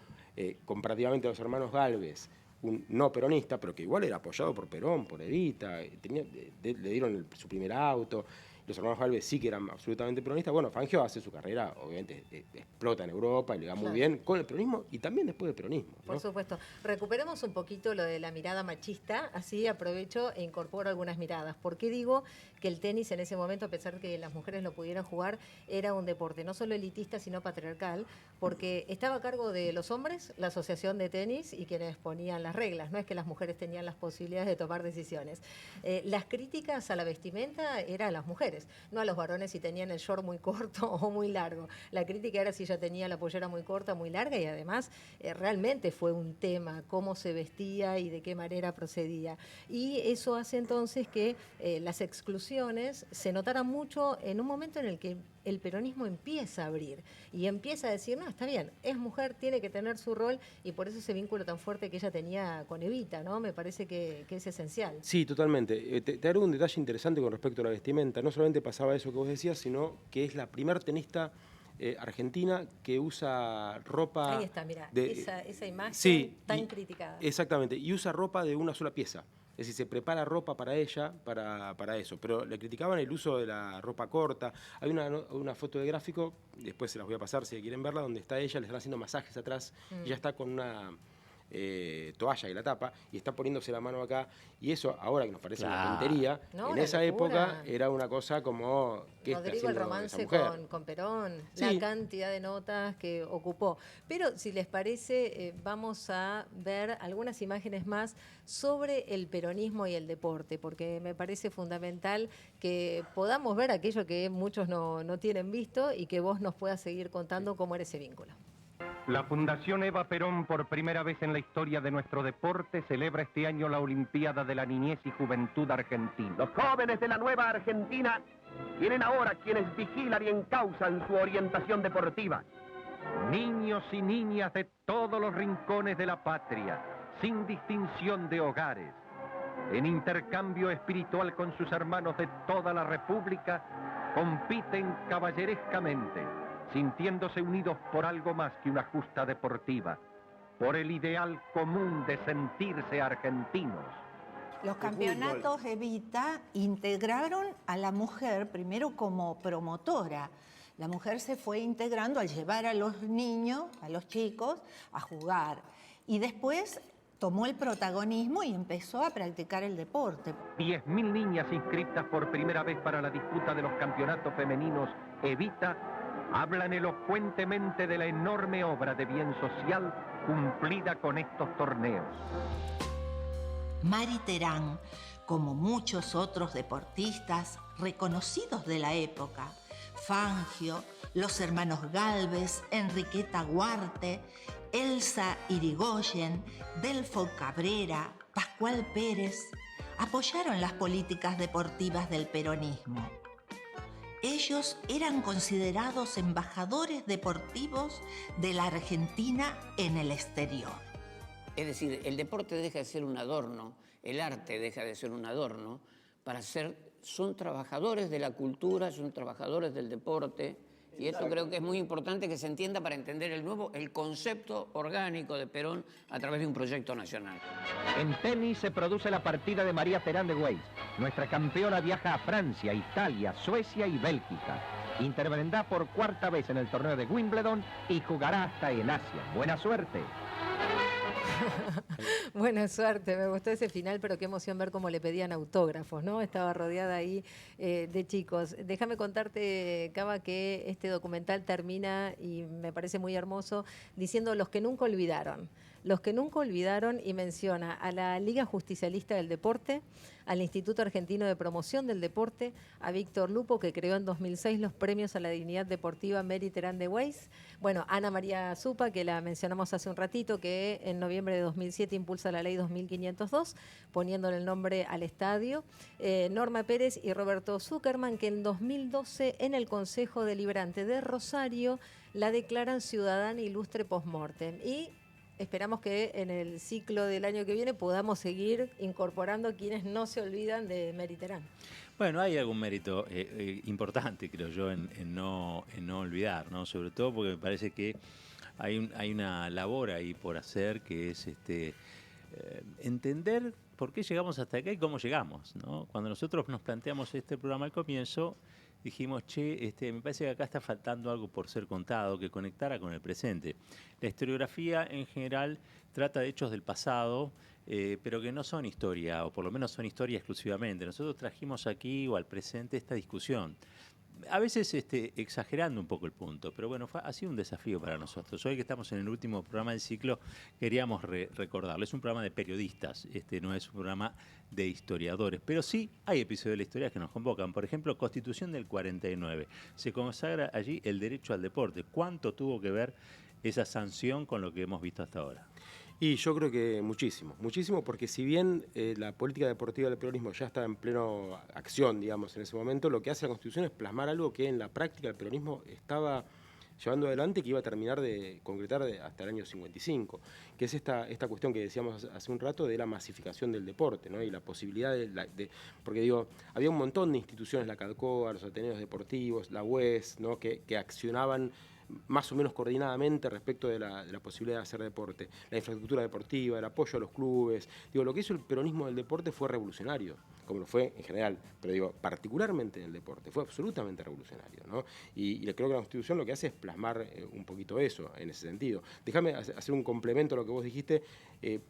comparativamente a los hermanos Gálvez, un no peronista, pero que igual era apoyado por Perón, por Evita, le dieron su primer auto, los hermanos Galvez sí que eran absolutamente peronistas. Bueno, Fangio hace su carrera, obviamente explota en Europa y le va muy bien con el peronismo y también después del peronismo, ¿no? Por supuesto. Recuperemos un poquito lo de la mirada machista, así aprovecho e incorporo algunas miradas. ¿Por qué digo que el tenis en ese momento, a pesar de que las mujeres lo pudieran jugar, era un deporte no solo elitista, sino patriarcal? Porque estaba a cargo de los hombres la asociación de tenis y quienes ponían las reglas. No es que las mujeres tenían las posibilidades de tomar decisiones. Las críticas a la vestimenta eran a las mujeres, no a los varones si tenían el short muy corto o muy largo. La crítica era si ella tenía la pollera muy corta, muy larga, y además realmente fue un tema cómo se vestía y de qué manera procedía. Y eso hace entonces que las exclusiones se notaran mucho en un momento en el que el peronismo empieza a abrir y empieza a decir, no, está bien, es mujer, tiene que tener su rol, y por eso ese vínculo tan fuerte que ella tenía con Evita, ¿no? Me parece que es esencial. Sí, totalmente. Te agrego un detalle interesante con respecto a la vestimenta. No solamente pasaba eso que vos decías, sino que es la primer tenista argentina que usa ropa... Ahí está, mira, esa imagen tan criticada. Exactamente, y usa ropa de una sola pieza. Es decir, se prepara ropa para ella, para eso. Pero le criticaban el uso de la ropa corta. Hay una foto de gráfico, después se las voy a pasar si quieren verla, donde está ella, le están haciendo masajes atrás, y ella está con una toalla que la tapa, y está poniéndose la mano acá, y eso, ahora que nos parece una tontería, en esa época era una cosa como... ¿qué está Rodrigo, el haciendo romance esa mujer? con Perón, Sí. la cantidad de notas que ocupó. Pero si les parece, vamos a ver algunas imágenes más sobre el peronismo y el deporte, porque me parece fundamental que podamos ver aquello que muchos no tienen visto y que vos nos puedas seguir contando cómo era ese vínculo. La Fundación Eva Perón, por primera vez en la historia de nuestro deporte, celebra este año la Olimpiada de la Niñez y Juventud Argentina. Los jóvenes de la nueva Argentina tienen ahora quienes vigilan y encausan su orientación deportiva. Niños y niñas de todos los rincones de la patria, sin distinción de hogares, en intercambio espiritual con sus hermanos de toda la República, compiten caballerescamente, sintiéndose unidos por algo más que una justa deportiva, por el ideal común de sentirse argentinos. Los campeonatos Evita integraron a la mujer primero como promotora. La mujer se fue integrando al llevar a los niños, a los chicos, a jugar. Y después tomó el protagonismo y empezó a practicar el deporte. 10.000 niñas inscritas por primera vez para la disputa de los campeonatos femeninos Evita hablan elocuentemente de la enorme obra de bien social cumplida con estos torneos. Mari Terán, como muchos otros deportistas reconocidos de la época, Fangio, los hermanos Galvez, Enriqueta Guarte, Elsa Irigoyen, Delfo Cabrera, Pascual Pérez, apoyaron las políticas deportivas del peronismo. Ellos eran considerados embajadores deportivos de la Argentina en el exterior. Es decir, el deporte deja de ser un adorno, el arte deja de ser un adorno, son trabajadores de la cultura, son trabajadores del deporte, y eso creo que es muy importante que se entienda para entender el concepto orgánico de Perón a través de un proyecto nacional. En tenis se produce la partida de María Terán de Weiss. Nuestra campeona viaja a Francia, Italia, Suecia y Bélgica. Intervendrá por cuarta vez en el torneo de Wimbledon y jugará hasta en Asia. ¡Buena suerte! Buena suerte, me gustó ese final, pero qué emoción ver cómo le pedían autógrafos, ¿no? Estaba rodeada ahí de chicos. Déjame contarte, Cava, que este documental termina, y me parece muy hermoso, diciendo los que nunca olvidaron. Los que nunca olvidaron, y menciona a la Liga Justicialista del Deporte, al Instituto Argentino de Promoción del Deporte, a Víctor Lupo, que creó en 2006 los premios a la dignidad deportiva Mary Terán de Weiss, bueno, Ana María Zupa, que la mencionamos hace un ratito, que en noviembre de 2007 impulsa la ley 2502, poniéndole el nombre al estadio, Norma Pérez y Roberto Zuckerman, que en 2012 en el Consejo Deliberante de Rosario la declaran ciudadana ilustre post-mortem. Y esperamos que en el ciclo del año que viene podamos seguir incorporando a quienes no se olvidan de Mary Terán. Bueno, hay algún mérito importante, creo yo, en no olvidar, ¿no? Sobre todo porque me parece que hay una labor ahí por hacer, que es entender por qué llegamos hasta acá y cómo llegamos, ¿no? Cuando nosotros nos planteamos este programa al comienzo, dijimos, me parece que acá está faltando algo por ser contado, que conectara con el presente. La historiografía en general trata de hechos del pasado, pero que no son historia, o por lo menos son historia exclusivamente. Nosotros trajimos aquí o al presente esta discusión. A veces exagerando un poco el punto, pero bueno, ha sido un desafío para nosotros. Hoy que estamos en el último programa del ciclo, queríamos recordarlo. Es un programa de periodistas, no es un programa de historiadores, pero sí hay episodios de la historia que nos convocan. Por ejemplo, Constitución del 49. Se consagra allí el derecho al deporte. ¿Cuánto tuvo que ver esa sanción con lo que hemos visto hasta ahora? Y yo creo que muchísimo, muchísimo, porque si bien la política deportiva del peronismo ya está en pleno acción, digamos, en ese momento, lo que hace la Constitución es plasmar algo que en la práctica el peronismo estaba llevando adelante, que iba a terminar de concretar hasta el año 55, que es esta cuestión que decíamos hace un rato de la masificación del deporte, ¿no? Y la posibilidad porque digo, había un montón de instituciones, la CADCOA, los Ateneos Deportivos, la UES, ¿no? que accionaban más o menos coordinadamente respecto de la posibilidad de hacer deporte, la infraestructura deportiva, el apoyo a los clubes. Digo, lo que hizo el peronismo del deporte fue revolucionario, como lo fue en general, pero digo, particularmente en el deporte, fue absolutamente revolucionario, ¿no? Y creo que la Constitución lo que hace es plasmar un poquito eso, en ese sentido. Déjame hacer un complemento a lo que vos dijiste,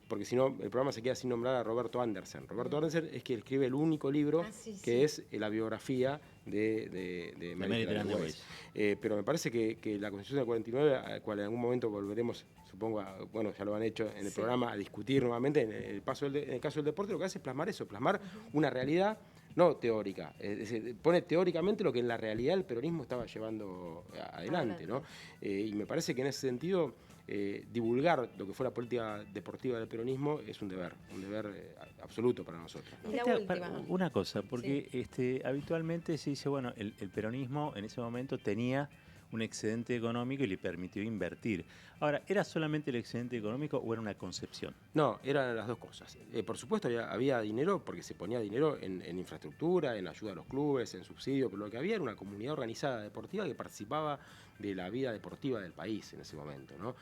porque si no, el programa se queda sin nombrar a Roberto Andersen. Roberto Andersen es quien escribe el único libro que es la biografía de Mary Terán de Weiss. Pero me parece que la Constitución del 49, a la cual en algún momento volveremos, supongo, bueno, ya lo han hecho en el programa, a discutir nuevamente, en el caso del deporte, lo que hace es plasmar eso, plasmar una realidad no teórica, es decir, pone teóricamente lo que en la realidad el peronismo estaba llevando adelante, ¿no? Y me parece que en ese sentido divulgar lo que fue la política deportiva del peronismo es un deber absoluto para nosotros, ¿no? Una cosa, porque habitualmente se dice, bueno, el peronismo en ese momento tenía un excedente económico y le permitió invertir. Ahora, ¿era solamente el excedente económico o era una concepción? No, eran las dos cosas. Por supuesto había dinero, porque se ponía dinero en infraestructura, en ayuda a los clubes, en subsidio, pero lo que había era una comunidad organizada deportiva que participaba de la vida deportiva del país en ese momento, ¿no?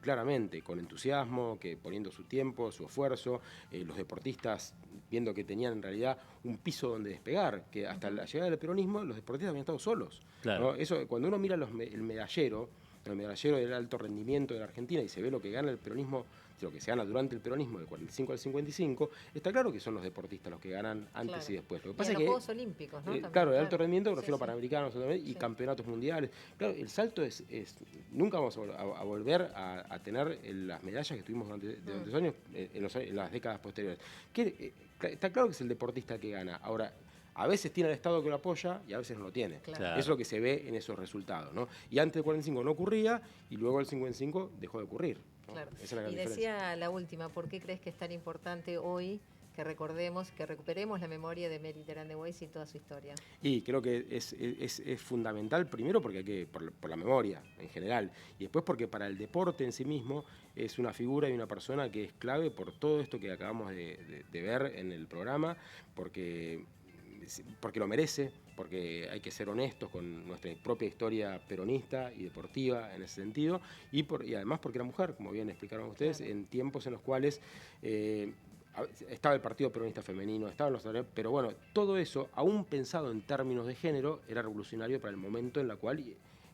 Claramente, con entusiasmo, que poniendo su tiempo, su esfuerzo, los deportistas viendo que tenían en realidad un piso donde despegar, que hasta la llegada del peronismo los deportistas habían estado solos. Claro. ¿No? Eso, cuando uno mira el medallero del alto rendimiento de la Argentina y se ve lo que gana el peronismo, lo que se gana durante el peronismo del 45 al 55, está claro que son los deportistas los que ganan antes y después. Lo que pasa y es los Juegos Olímpicos, ¿no? Claro, el alto rendimiento, me refiero a panamericanos y campeonatos mundiales. Claro, el salto es nunca vamos a volver a tener las medallas que tuvimos durante los años, en las décadas posteriores. Está claro que es el deportista que gana. Ahora, a veces tiene el Estado que lo apoya y a veces no lo tiene. Claro. Eso es lo que se ve en esos resultados, ¿no? Y antes del 45 no ocurría y luego del 55 dejó de ocurrir, ¿no? Claro. Esa es la gran y diferencia. decía la última, ¿por qué crees que es tan importante hoy que recordemos, que recuperemos la memoria de Mary Terán de Weiss y toda su historia? Y creo que es fundamental, primero porque por la memoria en general, y después porque para el deporte en sí mismo es una figura y una persona que es clave por todo esto que acabamos de ver en el programa, porque lo merece, porque hay que ser honestos con nuestra propia historia peronista y deportiva en ese sentido, y además porque era mujer, como bien explicaron ustedes, en tiempos en los cuales estaba el Partido Peronista Femenino, estaban los... Pero bueno, todo eso, aún pensado en términos de género, era revolucionario para el momento en el cual,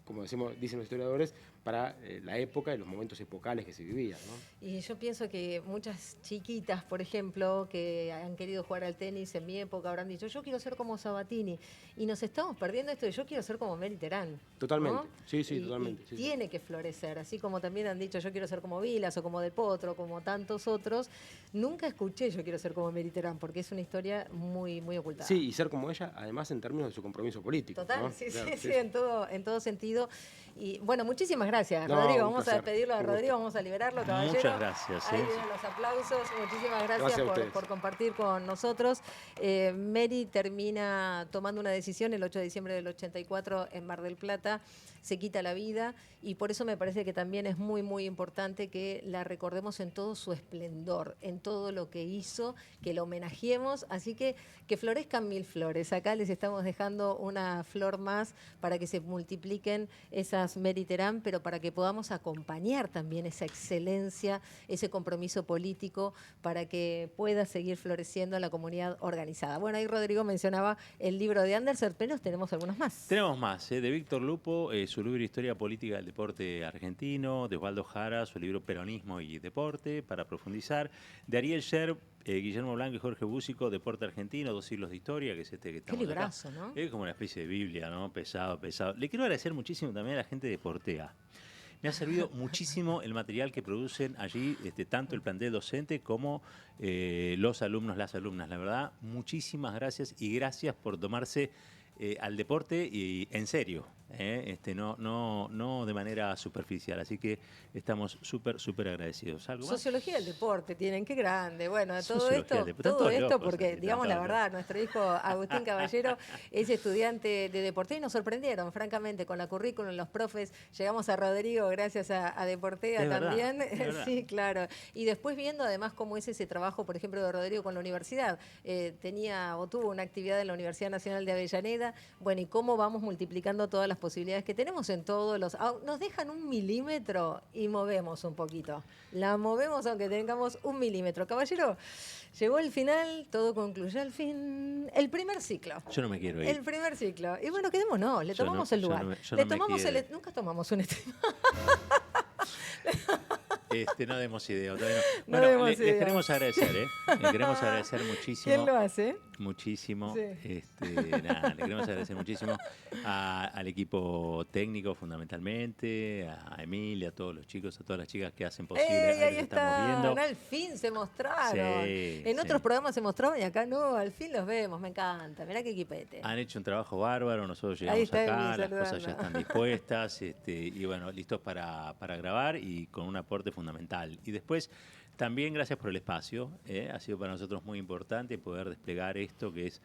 como dicen los historiadores, para la época y los momentos epocales que se vivían, ¿no? Y yo pienso que muchas chiquitas, por ejemplo, que han querido jugar al tenis en mi época, habrán dicho, yo quiero ser como Sabatini. Y nos estamos perdiendo esto de yo quiero ser como Mary Terán. Totalmente, ¿no? sí, totalmente. Y tiene que florecer, así como también han dicho, yo quiero ser como Vilas o como Del Potro, como tantos otros. Nunca escuché yo quiero ser como Mary Terán, porque es una historia muy, muy ocultada. Sí, y ser como ella, además en términos de su compromiso político. Total, ¿no? sí, Claro, sí, en todo sentido. Y bueno, muchísimas gracias, No, Rodrigo. un Vamos placer. a despedirlo a Rodrigo, vamos a liberarlo, caballero. Muchas gracias. Ahí vienen los aplausos. Muchísimas Gracias a gracias ustedes. por compartir con nosotros. Mary termina tomando una decisión el 8 de diciembre del 84 en Mar del Plata. Se quita la vida y por eso me parece que también es muy, muy importante que la recordemos en todo su esplendor, en todo lo que hizo, que la homenajeemos. Así que florezcan mil flores. Acá les estamos dejando una flor más para que se multipliquen esas gracias Mary Terán, pero para que podamos acompañar también esa excelencia, ese compromiso político, para que pueda seguir floreciendo la comunidad organizada. Bueno, ahí Rodrigo mencionaba el libro de Andersen, pero tenemos algunos más. Tenemos más, de Víctor Lupo, su libro Historia Política del Deporte Argentino, de Osvaldo Jara, su libro Peronismo y Deporte, para profundizar, de Ariel Sher, Guillermo Blanco y Jorge Búsico, Deporte Argentino, 2 siglos de historia, que es este que estamos Qué librazo, acá, ¿no? Es como una especie de Biblia, ¿no? Pesado, pesado. Le quiero agradecer muchísimo también a la gente de Portea. Me ha servido muchísimo el material que producen allí, tanto el plantel docente como los alumnos, las alumnas. La verdad, muchísimas gracias y gracias por tomarse al deporte y en serio. No de manera superficial, así que estamos súper agradecidos. ¿Algo más? Sociología del deporte tienen, qué grande. Bueno, todo esto porque, digamos la verdad, nuestro hijo Agustín Caballero es estudiante de Deportea y nos sorprendieron, francamente, con la currículum, los profes. Llegamos a Rodrigo gracias a Deportea también. Verdad. Sí, claro. Y después viendo además cómo es ese trabajo, por ejemplo, de Rodrigo con la universidad. Tuvo una actividad en la Universidad Nacional de Avellaneda. Bueno, y cómo vamos multiplicando todas las posibilidades que tenemos en todos los... Nos dejan 1 milímetro y movemos un poquito. La movemos aunque tengamos 1 milímetro. Caballero, llegó el final, todo concluyó al fin. El primer ciclo. Yo no me quiero ir. El primer ciclo. Y bueno, quedémonos, le tomamos el lugar. Nunca tomamos un stream. No demos idea. Bueno, les queremos agradecer, Les queremos agradecer muchísimo. ¿Quién lo hace? Muchísimo. Sí. Le queremos agradecer muchísimo al equipo técnico, fundamentalmente, a Emilia, a todos los chicos, a todas las chicas que hacen posible. Ahí están, al fin se mostraron. Sí, en otros programas se mostraban y acá no, al fin los vemos, me encanta. Mirá qué equipete. Han hecho un trabajo bárbaro, nosotros llegamos acá, las cosas ya están dispuestas, y bueno, listos para grabar y con un aporte fundamental. Y después, también gracias por el espacio, ha sido para nosotros muy importante poder desplegar esto que es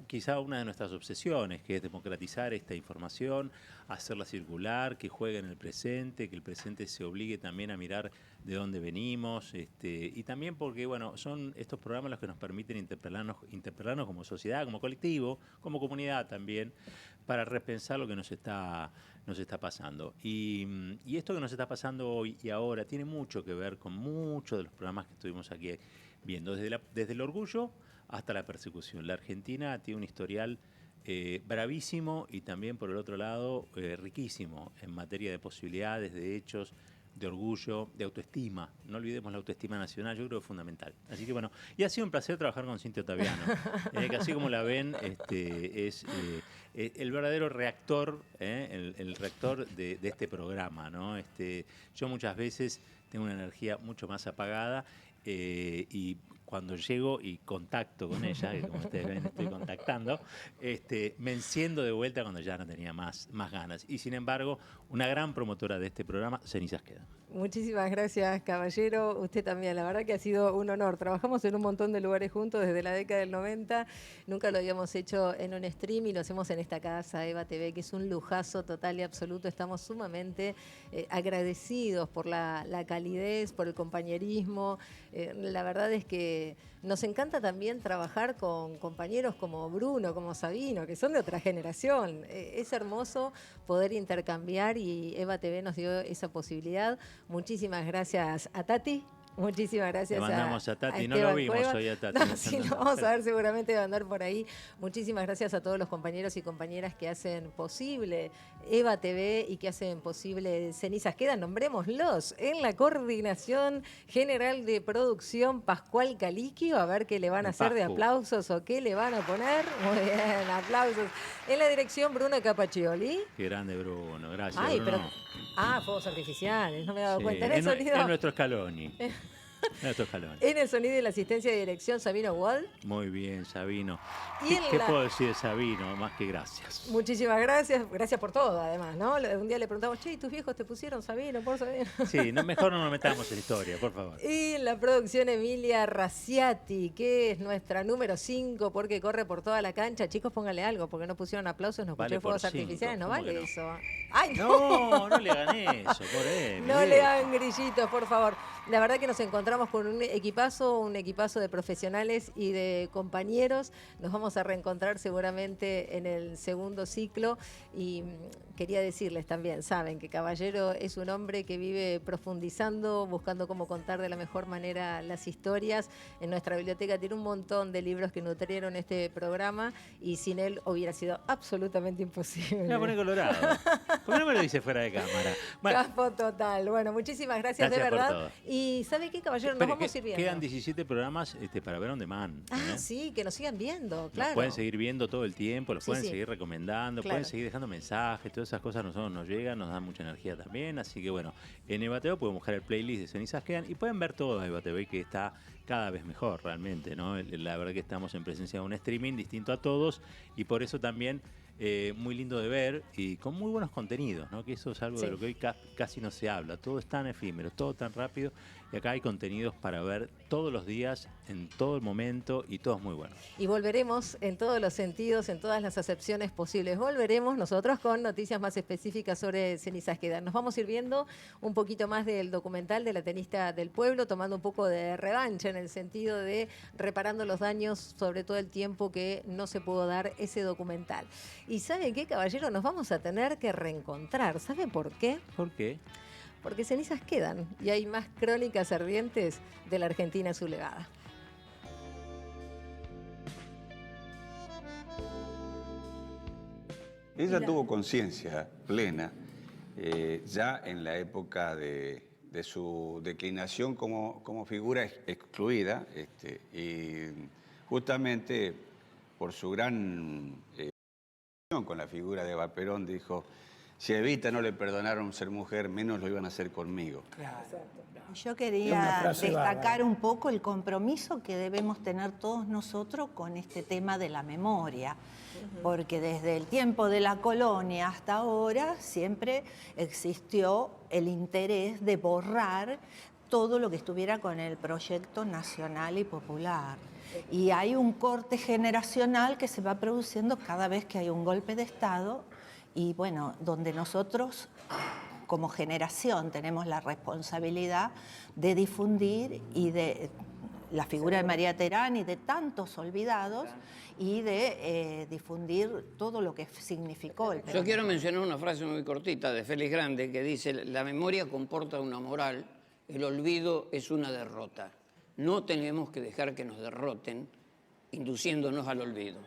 quizá una de nuestras obsesiones, que es democratizar esta información, hacerla circular, que juegue en el presente, que el presente se obligue también a mirar de dónde venimos, y también porque, bueno, son estos programas los que nos permiten interpelarnos como sociedad, como colectivo, como comunidad también, para repensar lo que nos está pasando. Y esto que nos está pasando hoy y ahora tiene mucho que ver con muchos de los programas que estuvimos aquí viendo, desde el orgullo hasta la persecución. La Argentina tiene un historial bravísimo y también, por el otro lado, riquísimo en materia de posibilidades, de hechos, de orgullo, de autoestima. No olvidemos la autoestima nacional, yo creo que es fundamental. Así que bueno, y ha sido un placer trabajar con Cintia Ottaviano, que así como la ven, es el verdadero reactor, el reactor de este programa, ¿no? Yo muchas veces tengo una energía mucho más apagada, y cuando llego y contacto con ella, que como ustedes ven estoy contactando, me enciendo de vuelta cuando ya no tenía más ganas. Y sin embargo, una gran promotora de este programa, Cenizas Quedan. Muchísimas gracias, caballero. Usted también, la verdad que ha sido un honor. Trabajamos en un montón de lugares juntos desde la década del 90. Nunca lo habíamos hecho en un stream y lo hacemos en esta casa, Eva TV, que es un lujazo total y absoluto. Estamos sumamente agradecidos por la calidez, por el compañerismo. La verdad es que nos encanta también trabajar con compañeros como Bruno, como Sabino, que son de otra generación. Es hermoso poder intercambiar y Eva TV nos dio esa posibilidad. Muchísimas gracias a Tati. Muchísimas gracias. Le mandamos a Tati, no Esteban lo vimos Cueva. hoy a Tati. No, sí, lo vamos a ver, seguramente va a andar por ahí. Muchísimas gracias a todos los compañeros y compañeras que hacen posible Eva TV y que hacen posible Cenizas Quedan, nombrémoslos, en la coordinación general de producción Pascual Caliquio, a ver qué le van a hacer de aplausos o qué le van a poner. Muy bien, aplausos. En la dirección Bruno Capaccioli. Qué grande Bruno, gracias. Ay, Bruno. Fuegos artificiales, no me he dado cuenta. Es nuestro Scaloni. En el sonido y la asistencia de dirección, Sabino Wall. Muy bien, Sabino. ¿Qué puedo decir de Sabino? Más que gracias. Muchísimas gracias. Gracias por todo, además, ¿no? Un día le preguntamos, che, ¿y tus viejos te pusieron Sabino por Sabino? Sí, mejor no nos metamos en historia, por favor. Y en la producción, Emilia Raciati, que es nuestra número 5, porque corre por toda la cancha. Chicos, póngale algo, porque no pusieron aplausos, no escuché fuegos artificiales, no vale eso. Ay, No le hagan eso, por él. No le hagan grillitos, por favor. La verdad que nos encontramos con un equipazo de profesionales y de compañeros. Nos vamos a reencontrar seguramente en el segundo ciclo. Y quería decirles también, saben que Caballero es un hombre que vive profundizando, buscando cómo contar de la mejor manera las historias. En nuestra biblioteca tiene un montón de libros que nutrieron este programa y sin él hubiera sido absolutamente imposible. Me voy a poner colorado. ¿Por qué no me lo dice fuera de cámara? Bueno, Capo total. Bueno, muchísimas gracias de por verdad. todo. Y ¿sabe qué, caballero? Nos vamos a ir viendo. Quedan 17 programas para ver on demand. Ah, sí, que nos sigan viendo, claro. Los pueden seguir viendo todo el tiempo, los pueden sí. seguir recomendando, Claro. pueden seguir dejando mensajes, todas esas cosas a nosotros nos llegan, nos dan mucha energía también. Así que bueno, en Eva TV pueden buscar el playlist de Cenizas Quedan y pueden ver todo Eva TV, que está cada vez mejor realmente, ¿no? La verdad que estamos en presencia de un streaming distinto a todos y por eso también muy lindo de ver y con muy buenos contenidos, ¿no? Que eso es algo de lo que hoy casi no se habla. Todo es tan efímero, todo tan rápido y acá hay contenidos para ver todos los días, en todo el momento y todos muy buenos. Y volveremos en todos los sentidos, en todas las acepciones posibles. Volveremos nosotros con noticias más específicas sobre Cenizas Quedan. Nos vamos a ir viendo un poquito más del documental de la tenista del pueblo, tomando un poco de revancha en el sentido de reparando los daños sobre todo el tiempo que no se pudo dar ese documental. Y ¿saben qué, caballero? Nos vamos a tener que reencontrar. ¿Saben por qué? ¿Por qué? Porque cenizas quedan y hay más crónicas ardientes de la Argentina sublevada. Ella tuvo conciencia plena ya en la época de su declinación como figura excluida y justamente por su gran con la figura de Eva Perón dijo: si a Evita no le perdonaron ser mujer, menos lo iban a hacer conmigo. Yo quería destacar un poco el compromiso que debemos tener todos nosotros con este tema de la memoria, porque desde el tiempo de la colonia hasta ahora siempre existió el interés de borrar todo lo que estuviera con el proyecto nacional y popular. Y hay un corte generacional que se va produciendo cada vez que hay un golpe de Estado y bueno, donde nosotros como generación tenemos la responsabilidad de difundir y de la figura de María Terán y de tantos olvidados y de difundir todo lo que significó el peronismo. Yo quiero mencionar una frase muy cortita de Félix Grande que dice: la memoria comporta una moral, el olvido es una derrota. No tenemos que dejar que nos derroten induciéndonos al olvido.